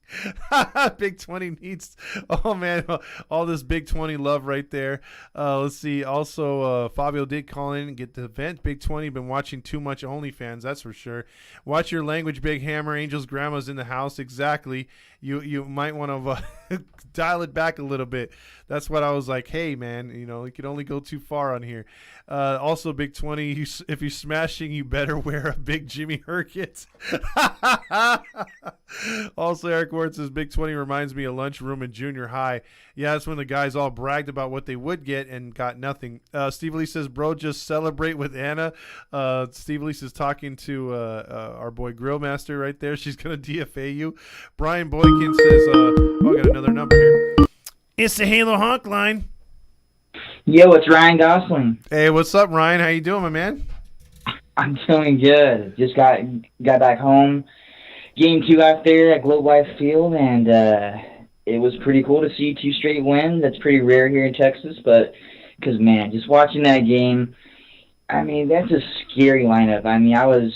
Big 20 needs. Oh man, all this Big 20 love right there. Let's see. Also, Fabio did call in and get the vent. Big 20 been watching too much OnlyFans. That's for sure. Watch your language, Big Hammer. Angel's grandma's in the house. Exactly. You might want to dial it back a little bit. That's what I was like. Hey man, you can only go too far on here. Also, Big 20. If you're smashing, you better wear a big Jimmy Herkett. Also, Eric Ward says Big 20 reminds me of lunchroom in junior high. Yeah, that's when the guys all bragged about what they would get and got nothing. Steve Lee says, bro, just celebrate with Anna. Steve Lee is talking to our boy Grillmaster right there. She's going to DFA you. Brian Boykin says, I got another number here. It's the Halo Honk line. Yo, it's Ryan Gosling. Hey, what's up, Ryan? How you doing, my man? I'm doing good. Just got back home. Game 2 out there at Globe Life Field, and it was pretty cool to see 2 straight wins. That's pretty rare here in Texas, but because man, just watching that game, I mean, that's a scary lineup. I mean, I was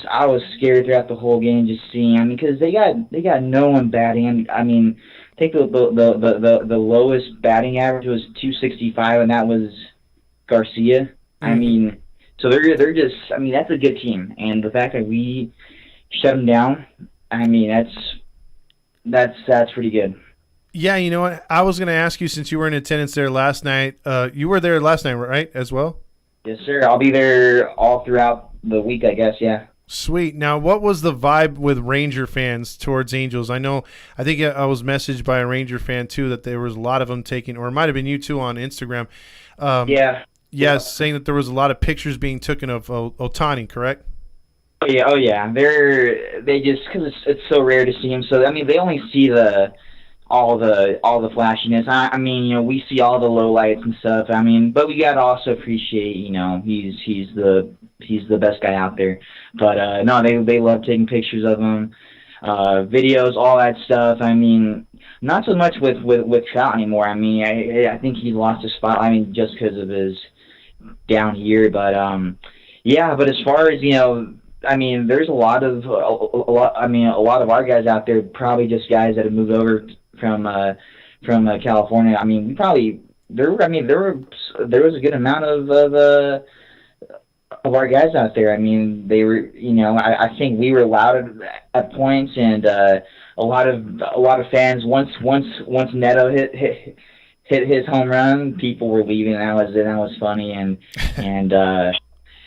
scared throughout the whole game just seeing. I mean, because they got no one batting. I mean, I think the lowest batting average was 265, and that was Garcia. Mm-hmm. I mean, so they're just. I mean, that's a good team, and the fact that we shut them down. I mean, that's pretty good. Yeah, you know what? I was going to ask you, since you were in attendance there last night. You were there last night, right, as well? Yes, sir. I'll be there all throughout the week, I guess, yeah. Sweet. Now, what was the vibe with Ranger fans towards Angels? I think I was messaged by a Ranger fan, too, that there was a lot of them taking, or it might have been you, too, on Instagram. Yeah. Yes, saying that there was a lot of pictures being taken of Ohtani, correct? Oh yeah. They just, because it's so rare to see him. So I mean, they only see all the flashiness. I mean, we see all the lowlights and stuff. I mean, but we gotta also appreciate, he's the best guy out there. But no, they love taking pictures of him, videos, all that stuff. I mean, not so much with Trout anymore. I mean, I think he lost his spot. I mean, just because of his down year. But yeah. But as far as I mean, there's a lot of our guys out there, probably just guys that have moved over from California. I mean, there was a good amount of our guys out there. I mean, they were, I think we were loud at points, and a lot of fans. Once Neto hit his home run, people were leaving. That was funny, and that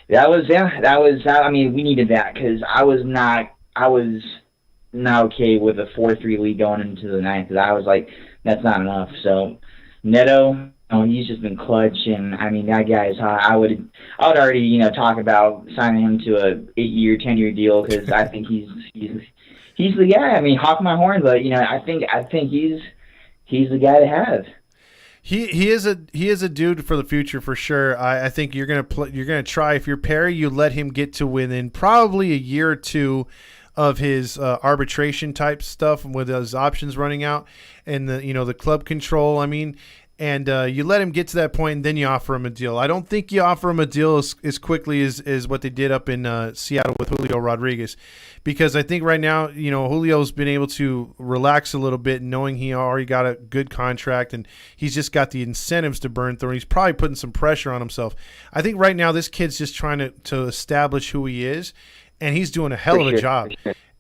was. I mean, we needed that because I was not okay with a 4-3 lead going into the ninth. Because I was like, that's not enough. So Neto. He's just been clutch, and I mean that guy is hot. I would already talk about signing him to a 8-year, 10-year deal because I think he's the guy. I mean, hawk my horn, but I think he's the guy to have. He is a dude for the future for sure. I think you're gonna try, if you're Perry, you let him get to within probably a year or two of his arbitration type stuff with his options running out and the club control. I mean. And you let him get to that point, and then you offer him a deal. I don't think you offer him a deal as quickly as what they did up in Seattle with Julio Rodriguez, because I think right now, Julio's been able to relax a little bit, knowing he already got a good contract, and he's just got the incentives to burn through. And he's probably putting some pressure on himself. I think right now this kid's just trying to establish who he is, and he's doing a hell of a job.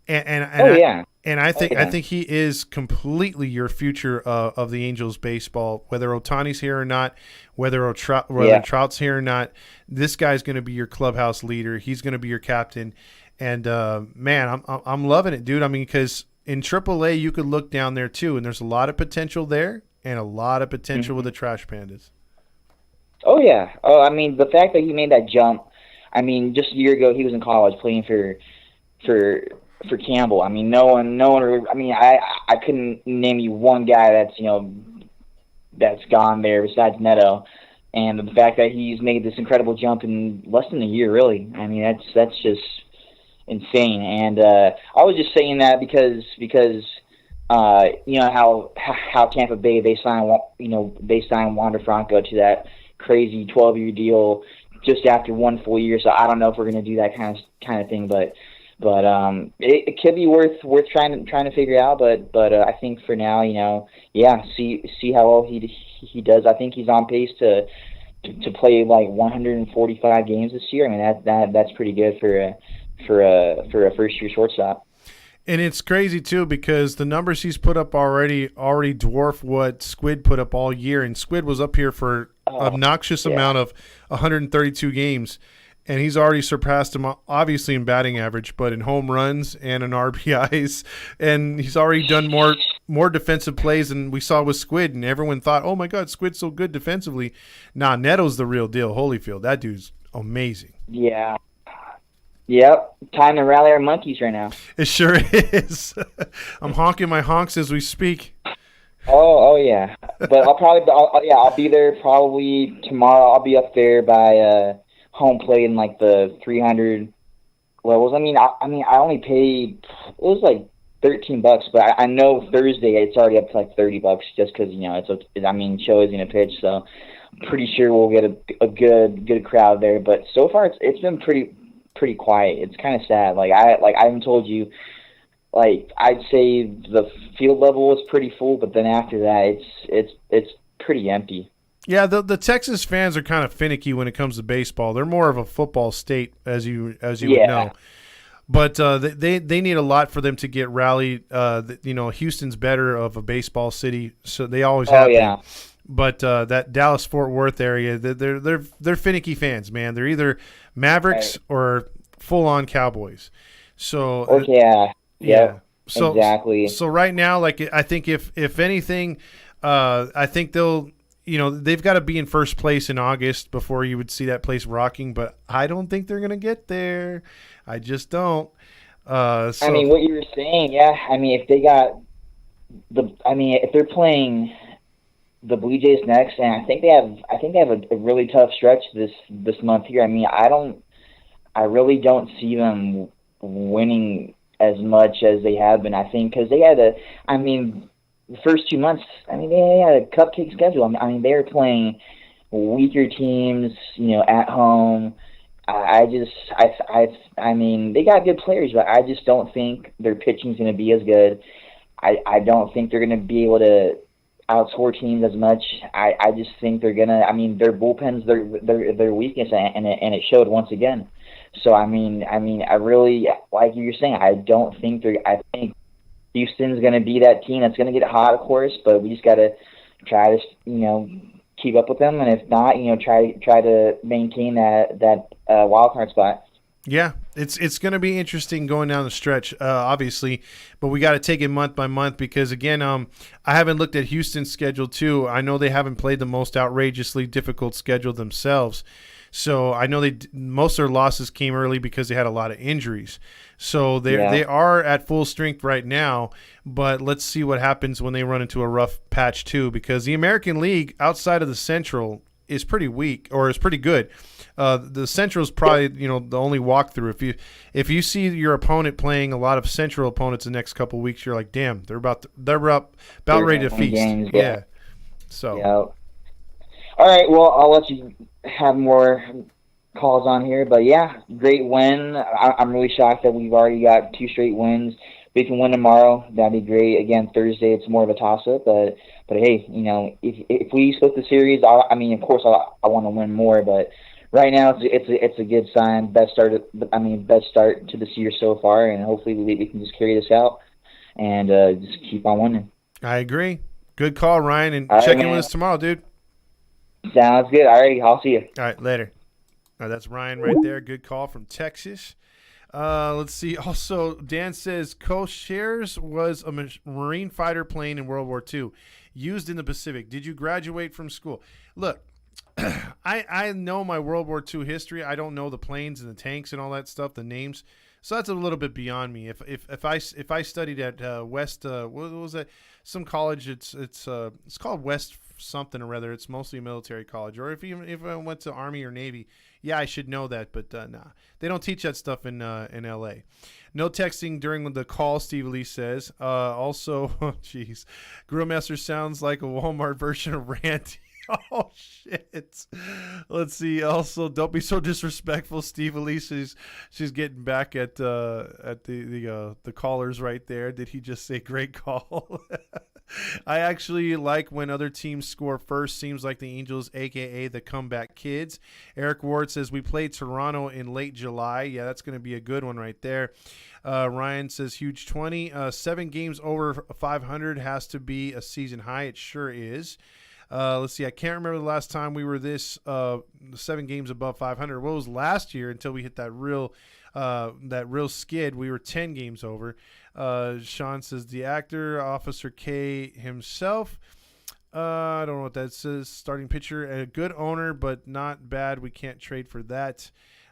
And I think he is completely your future of the Angels baseball. Whether Ohtani's here or not, whether Trout's here or not, this guy's going to be your clubhouse leader. He's going to be your captain. And man, I'm loving it, dude. I mean, because in AAA you could look down there too, and there's a lot of potential there, and a lot of potential with the Trash Pandas. Oh yeah. Oh, I mean, the fact that he made that jump. I mean, just a year ago he was in college playing for Campbell. I mean, no one. I mean, I couldn't name you one guy that's gone there besides Neto, and the fact that he's made this incredible jump in less than a year, really. I mean, that's just insane. And I was just saying that because how Tampa Bay they signed Wander Franco to that crazy 12-year deal just after one full year. So I don't know if we're going to do that kind of thing, but it could be worth trying to figure out. But I think for now, see how well he does. I think he's on pace to play like 145 games this year. I mean that's pretty good for a first year shortstop. And it's crazy too because the numbers he's put up already dwarf what Squid put up all year, and Squid was up here for obnoxious amount of 132 games. And he's already surpassed him, obviously in batting average, but in home runs and in RBIs. And he's already done more defensive plays than we saw with Squid. And everyone thought, oh, my God, Squid's so good defensively. Nah, Neto's the real deal. Holyfield, that dude's amazing. Yeah. Yep. Time to rally our monkeys right now. It sure is. I'm honking my honks as we speak. Oh yeah. But I'll be there probably tomorrow. I'll be up there by home plate in like the 300 levels. I mean, I only paid, it was like $13, but I know Thursday it's already up to like $30 just because Cho is gonna pitch, so I'm pretty sure we'll get a good crowd there. But so far it's been pretty quiet. It's kind of sad. Like I haven't told you. Like I'd say the field level is pretty full, but then after that it's pretty empty. Yeah, the Texas fans are kind of finicky when it comes to baseball. They're more of a football state, as you would know. But they need a lot for them to get rallied. Houston's better of a baseball city, so they always have. Been. But that Dallas-Fort Worth area, they're finicky fans, man. They're either Mavericks or full-on Cowboys. So So exactly. So right now, like I think if anything, I think they'll. They've got to be in first place in August before you would see that place rocking, but I don't think they're going to get there. I just don't. I mean, what you were saying, yeah. I mean, if they're playing the Blue Jays next, and I think they have a really tough stretch this month here. I mean, I really don't see them winning as much as they have been. I think because they had the first 2 months, they had a cupcake schedule. I mean, they were playing weaker teams, at home. I mean, they got good players, but I just don't think their pitching's going to be as good. I don't think they're going to be able to outscore teams as much. I just think they're gonna. I mean, their bullpen's their weakness, and it showed once again. So I mean, I really, like you were saying, I don't think they're. I think Houston's gonna be that team that's gonna get hot, of course, but we just gotta try to keep up with them, and if not, try to maintain that wild card spot. Yeah, it's going to be interesting going down the stretch, obviously, but we got to take it month by month because, again, I haven't looked at Houston's schedule too. I know they haven't played the most outrageously difficult schedule themselves, so I know most of their losses came early because they had a lot of injuries. So they are at full strength right now, but let's see what happens when they run into a rough patch too, because the American League outside of the Central is pretty weak, or is pretty good. The Central is probably the only walkthrough. If you see your opponent playing a lot of Central opponents the next couple of weeks, you're like, damn, they're about ready to feast. Games, yeah. So. Yeah. All right. Well, I'll let you have more calls on here, but yeah, great win. I'm really shocked that we've already got 2 straight wins. We can win tomorrow. That'd be great. Again, Thursday it's more of a toss-up, but hey, if we split the series, of course I want to win more, but right now it's a good sign. Best start to this year so far, and hopefully we can just carry this out and just keep on winning. I agree. Good call, Ryan, and check in with us tomorrow, dude. Sounds good. All right, I'll see you. All right, later. All right, that's Ryan right there. Good call from Texas. Let's see. Also, Dan says Koshers was a Marine fighter plane in World War II, used in the Pacific. Did you graduate from school? Look, I know my World War II history. I don't know the planes and the tanks and all that stuff, the names. So that's a little bit beyond me. If I studied at West, what was that? Some college. It's called West something or other. It's mostly a military college. Or if I went to Army or Navy, yeah, I should know that. But nah, they don't teach that stuff in L.A. No texting during the call, Steve Lee says. Also, jeez, Grillmaster sounds like a Walmart version of Rant. Oh shit! Let's see. Also, don't be so disrespectful, Steve Elise. She's getting back at the callers right there. Did he just say great call? I actually like when other teams score first. Seems like the Angels, aka the comeback kids. Eric Ward says we played Toronto in late July. Yeah, that's going to be a good one right there. Ryan says huge 20. 7 games over 500 has to be a season high. It sure is. Let's see. I can't remember the last time we were this 7 games above 500. What was last year until we hit that real skid? We were 10 games over. Sean says the actor Officer K himself. I don't know what that says. Starting pitcher, a good owner, but not bad. We can't trade for that.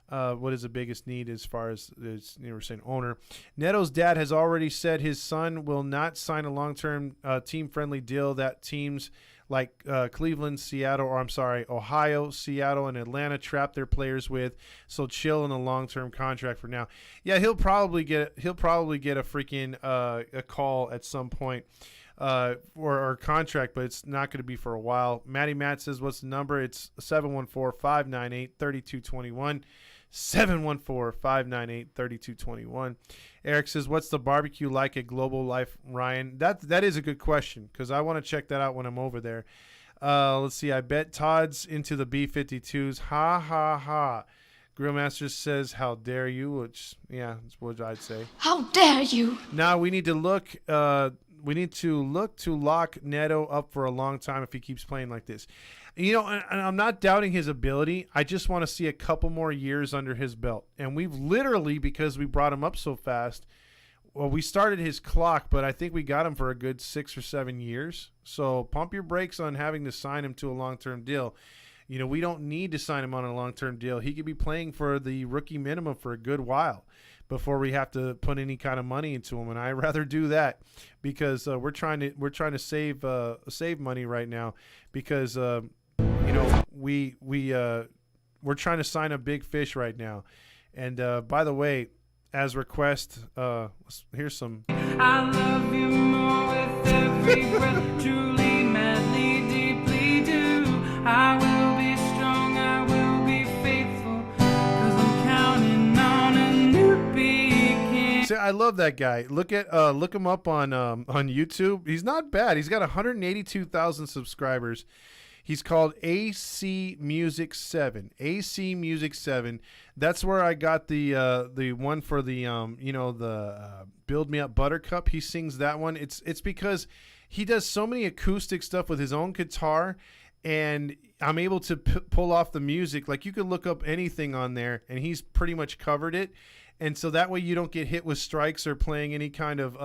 What is the biggest need as far as we're saying owner? Neto's dad has already said his son will not sign a long-term team-friendly deal that teams like Cleveland, Ohio, Seattle, and Atlanta trap their players with. So chill in a long-term contract for now. Yeah, he'll probably get a freaking a call at some point or a contract, but it's not going to be for a while. Matty Matt says, "What's the number?" It's 714-598-3221. 714-598-3221. Eric says, "What's the barbecue like at Global Life, Ryan?" That is a good question because I want to check that out when I'm over there. Let's see. I bet Todd's into the B-52s. Ha, ha, ha. Grillmaster says, "How dare you?" Which, yeah, that's what I'd say. How dare you? Now we need to look. We need to look to lock Neto up for a long time if he keeps playing like this. And I'm not doubting his ability. I just want to see a couple more years under his belt. And we've literally, because we brought him up so fast, well, we started his clock, but I think we got him for a good 6 or 7 years. So pump your brakes on having to sign him to a long-term deal. We don't need to sign him on a long-term deal. He could be playing for the rookie minimum for a good while before we have to put any kind of money into him, and I'd rather do that because we're trying to save money right now because we're trying to sign a big fish right now. And by the way, as request, here's some. I love you more with every breath, truly, madly, deeply do. I will be strong, I will be faithful, 'cause I'm counting on a new beginning. I I love that guy. Look him up on YouTube. He's not bad. He's got 182,000 subscribers. He's called AC Music 7. AC Music 7. That's where I got the one for the Build Me Up Buttercup. He sings that one. It's because he does so many acoustic stuff with his own guitar, and I'm able to pull off the music. Like, you could look up anything on there, and he's pretty much covered it. And so that way you don't get hit with strikes or playing any kind of,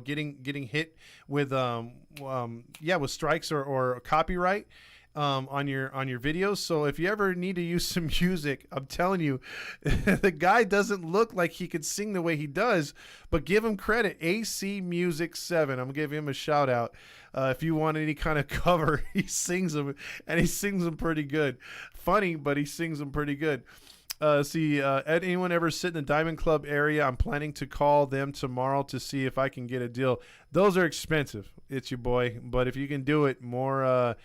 getting hit with, with strikes or copyright on your videos. So if you ever need to use some music, I'm telling you, the guy doesn't look like he could sing the way he does, but give him credit. AC Music 7. I'm gonna give him a shout out. If you want any kind of cover, he sings them, and he sings them pretty good. Funny, but he sings them pretty good. Anyone ever sit in the Diamond Club area? I'm planning to call them tomorrow to see if I can get a deal. Those are expensive. It's your boy, but if you can do it, more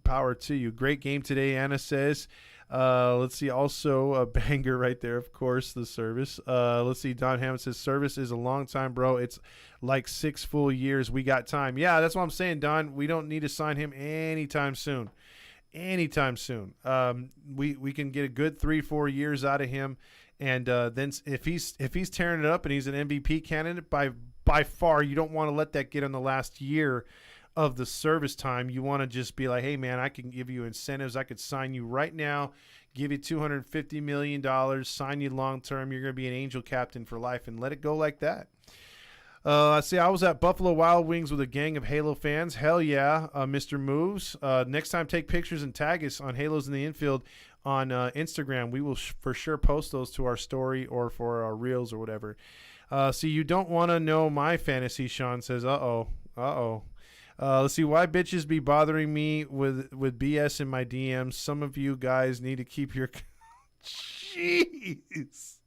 power to you. Great game today, Anna says. Let's see. Also, a banger right there, of course, the service. Let's see. Don Hammond says, service is a long time, bro. It's like 6 full years. We got time. Yeah, that's what I'm saying, Don. We don't need to sign him anytime soon. Anytime soon. We can get a good 3-4 years out of him, and then if he's tearing it up and he's an MVP candidate, by far, you don't want to let that get in the last year of the service time. You want to just be like, hey man, I can give you incentives. I could sign you right now, give you $250 million, sign you long term. You're going to be an Angel captain for life, and let it go like that. See, I was at Buffalo Wild Wings with a gang of Halo fans. Hell yeah, Mr. Moves. Next time, take pictures and tag us on Halos in the Infield on Instagram. We will for sure post those to our story or for our reels or whatever. See, you don't want to know my fantasy, Sean says. Let's see, why bitches be bothering me with BS in my DMs? Some of you guys need to keep your... Jeez.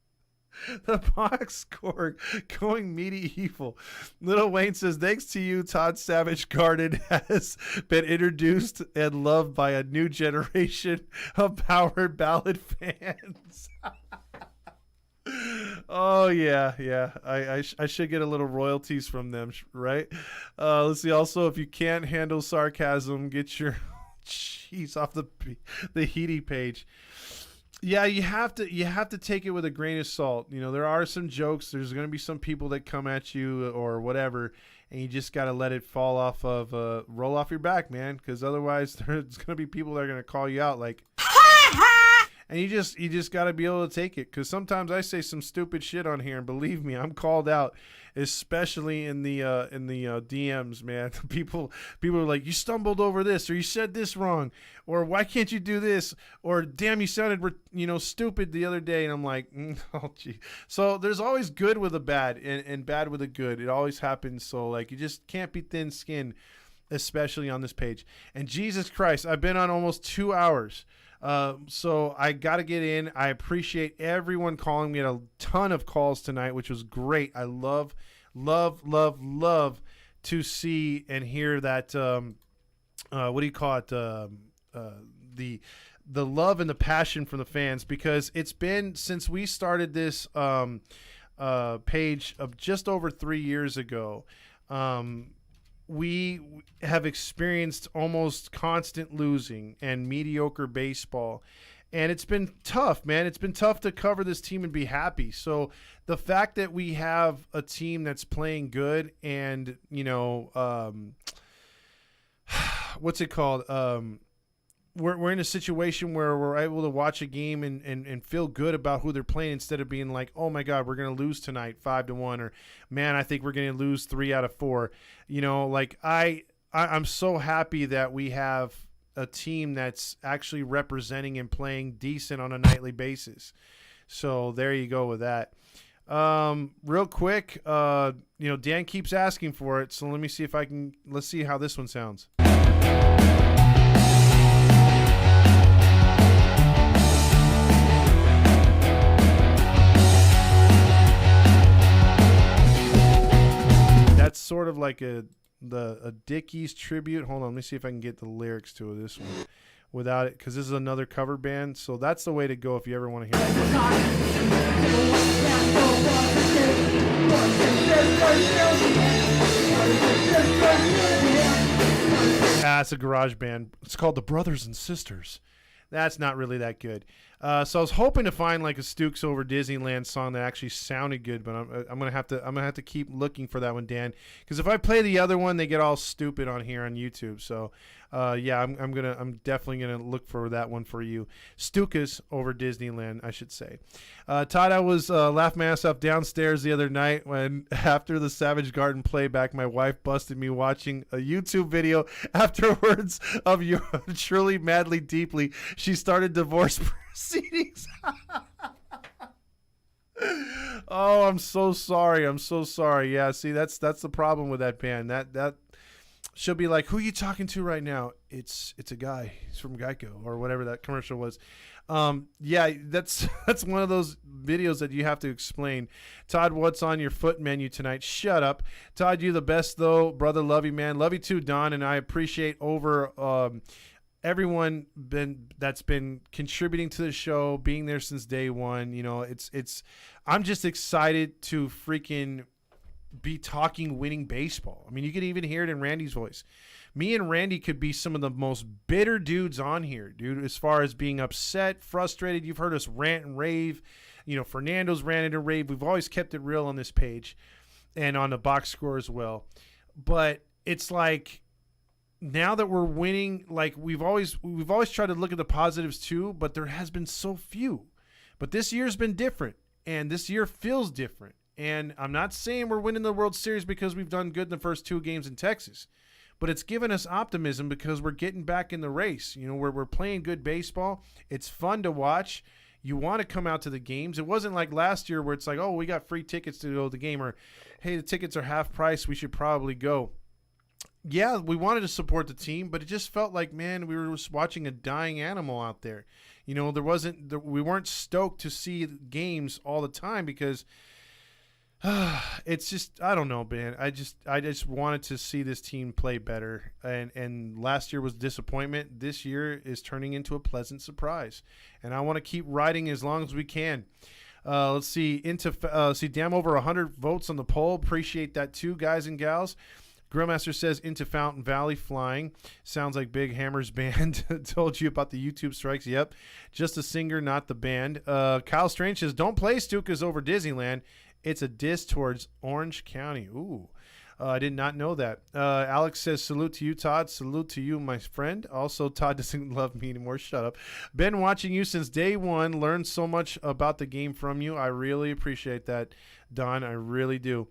The box score going medieval. Little Wayne says, thanks to you, Todd Savage Garden has been introduced and loved by a new generation of power ballad fans. Oh yeah. I should get a little royalties from them, right? Let's see. Also, if you can't handle sarcasm, get your cheese off the Heedy page. Yeah, you have to take it with a grain of salt. You know, there are some jokes. There's going to be some people that come at you or whatever, and you just got to let it roll off your back, man. Because otherwise, there's going to be people that are going to call you out like. And you just got to be able to take it, because sometimes I say some stupid shit on here, and believe me, I'm called out, especially in the DMs, man. People are like, you stumbled over this, or you said this wrong, or why can't you do this, or damn, you sounded stupid the other day, and I'm like, oh gee. So there's always good with a bad and bad with a good. It always happens. So like, you just can't be thin-skinned, especially on this page. And Jesus Christ, I've been on almost 2 hours. So I got to get in. I appreciate everyone calling. We had a ton of calls tonight, which was great. I love to see and hear that, what do you call it? The love and the passion from the fans, because it's been since we started this, page of just over 3 years ago. We have experienced almost constant losing and mediocre baseball, and it's been tough, man. It's been tough to cover this team and be happy. So the fact that we have a team that's playing good and, what's it called? We're in a situation where we're able to watch a game and feel good about who they're playing, instead of being like, oh my God, we're going to lose tonight 5-1, or man, I think we're going to lose 3 out of 4. I'm so happy that we have a team that's actually representing and playing decent on a nightly basis. So there you go with that. Real quick, Dan keeps asking for it. So let me see let's see how this one sounds. That's sort of like a Dickies tribute. Hold on, let me see if I can get the lyrics to this one. without it, because this is another cover band. So that's the way to go if you ever want to hear it. It's a garage band. It's called the Brothers and Sisters. That's not really that good. So I was hoping to find like a Stooks Over Disneyland song that actually sounded good, but I'm gonna have to keep looking for that one, Dan. Because if I play the other one, they get all stupid on here on YouTube. So yeah, I'm definitely gonna look for that one for you. Stooks Over Disneyland, I should say. Todd, I was laughing my ass off downstairs the other night when after the Savage Garden playback, my wife busted me watching a YouTube video afterwards of your Truly Madly Deeply. She started divorce proceedings. Oh, I'm so sorry. I'm so sorry. Yeah, see, that's the problem with that band. That she'll be like, "Who are you talking to right now?" It's a guy. He's from Geico or whatever that commercial was. Yeah, that's one of those videos that you have to explain. Todd, what's on your foot menu tonight? Shut up. Todd, you the best though, brother. Love you, man. Love you too, Don. And I appreciate everyone that's been contributing to the show, being there since day one. You know, I'm just excited to freaking be talking winning baseball. I mean, you can even hear it in Randy's voice. Me and Randy could be some of the most bitter dudes on here, dude, as far as being upset, frustrated. You've heard us rant and rave. You know, Fernando's ranted and rave. We've always kept it real on this page and on the box score as well. But it's like, now that we're winning, like we've always tried to look at the positives too, but there has been so few. But this year's been different, and this year feels different. And I'm not saying we're winning the World Series because we've done good in the first 2 games in Texas, but it's given us optimism because we're getting back in the race. You know, we're playing good baseball. It's fun to watch. You want to come out to the games. It wasn't like last year where it's like, oh, we got free tickets to go to the game, or hey, the tickets are half price, we should probably go. Yeah, we wanted to support the team, but it just felt like, man, we were just watching a dying animal out there. You know, we weren't stoked to see games all the time because it's just, I don't know, man. I just wanted to see this team play better, and last year was disappointment. This year is turning into a pleasant surprise, and I want to keep riding as long as we can. Let's see, damn, over 100 votes on the poll. Appreciate that too, guys and gals. Grillmaster says Into Fountain Valley Flying. Sounds like Big Hammer's band. Told you about the YouTube strikes. Yep. Just a singer, not the band. Kyle Strange says, don't play Stukas Over Disneyland. It's a diss towards Orange County. Ooh. I did not know that. Alex says, salute to you, Todd. Salute to you, my friend. Also, Todd doesn't love me anymore. Shut up. Been watching you since day one. Learned so much about the game from you. I really appreciate that, Don. I really do.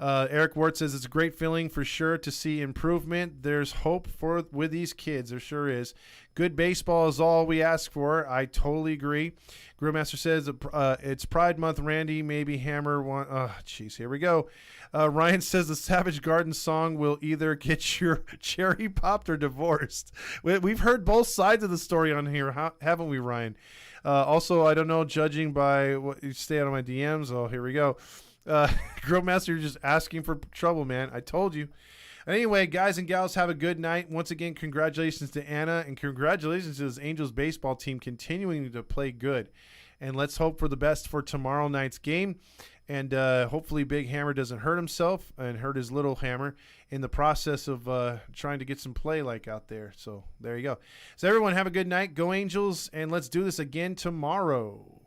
Eric Wart says it's a great feeling for sure to see improvement. There's hope with these kids. There sure is. Good baseball is all we ask for. I totally agree. Grillmaster says it's Pride Month, Randy. Maybe Hammer one. Oh, jeez, here we go. Ryan says the Savage Garden song will either get your cherry popped or divorced. We've heard both sides of the story on here, haven't we, Ryan? Also, I don't know, judging by what you stay out of my DMs. Oh, here we go. Grillmaster, you're just asking for trouble, man. I told you. Anyway, guys and gals, have a good night. Once again, congratulations to Anna, and congratulations to this Angels baseball team continuing to play good. And let's hope for the best for tomorrow night's game. And hopefully Big Hammer doesn't hurt himself and hurt his little hammer in the process of trying to get some play like out there. So there you go. So everyone, have a good night. Go Angels, and let's do this again tomorrow.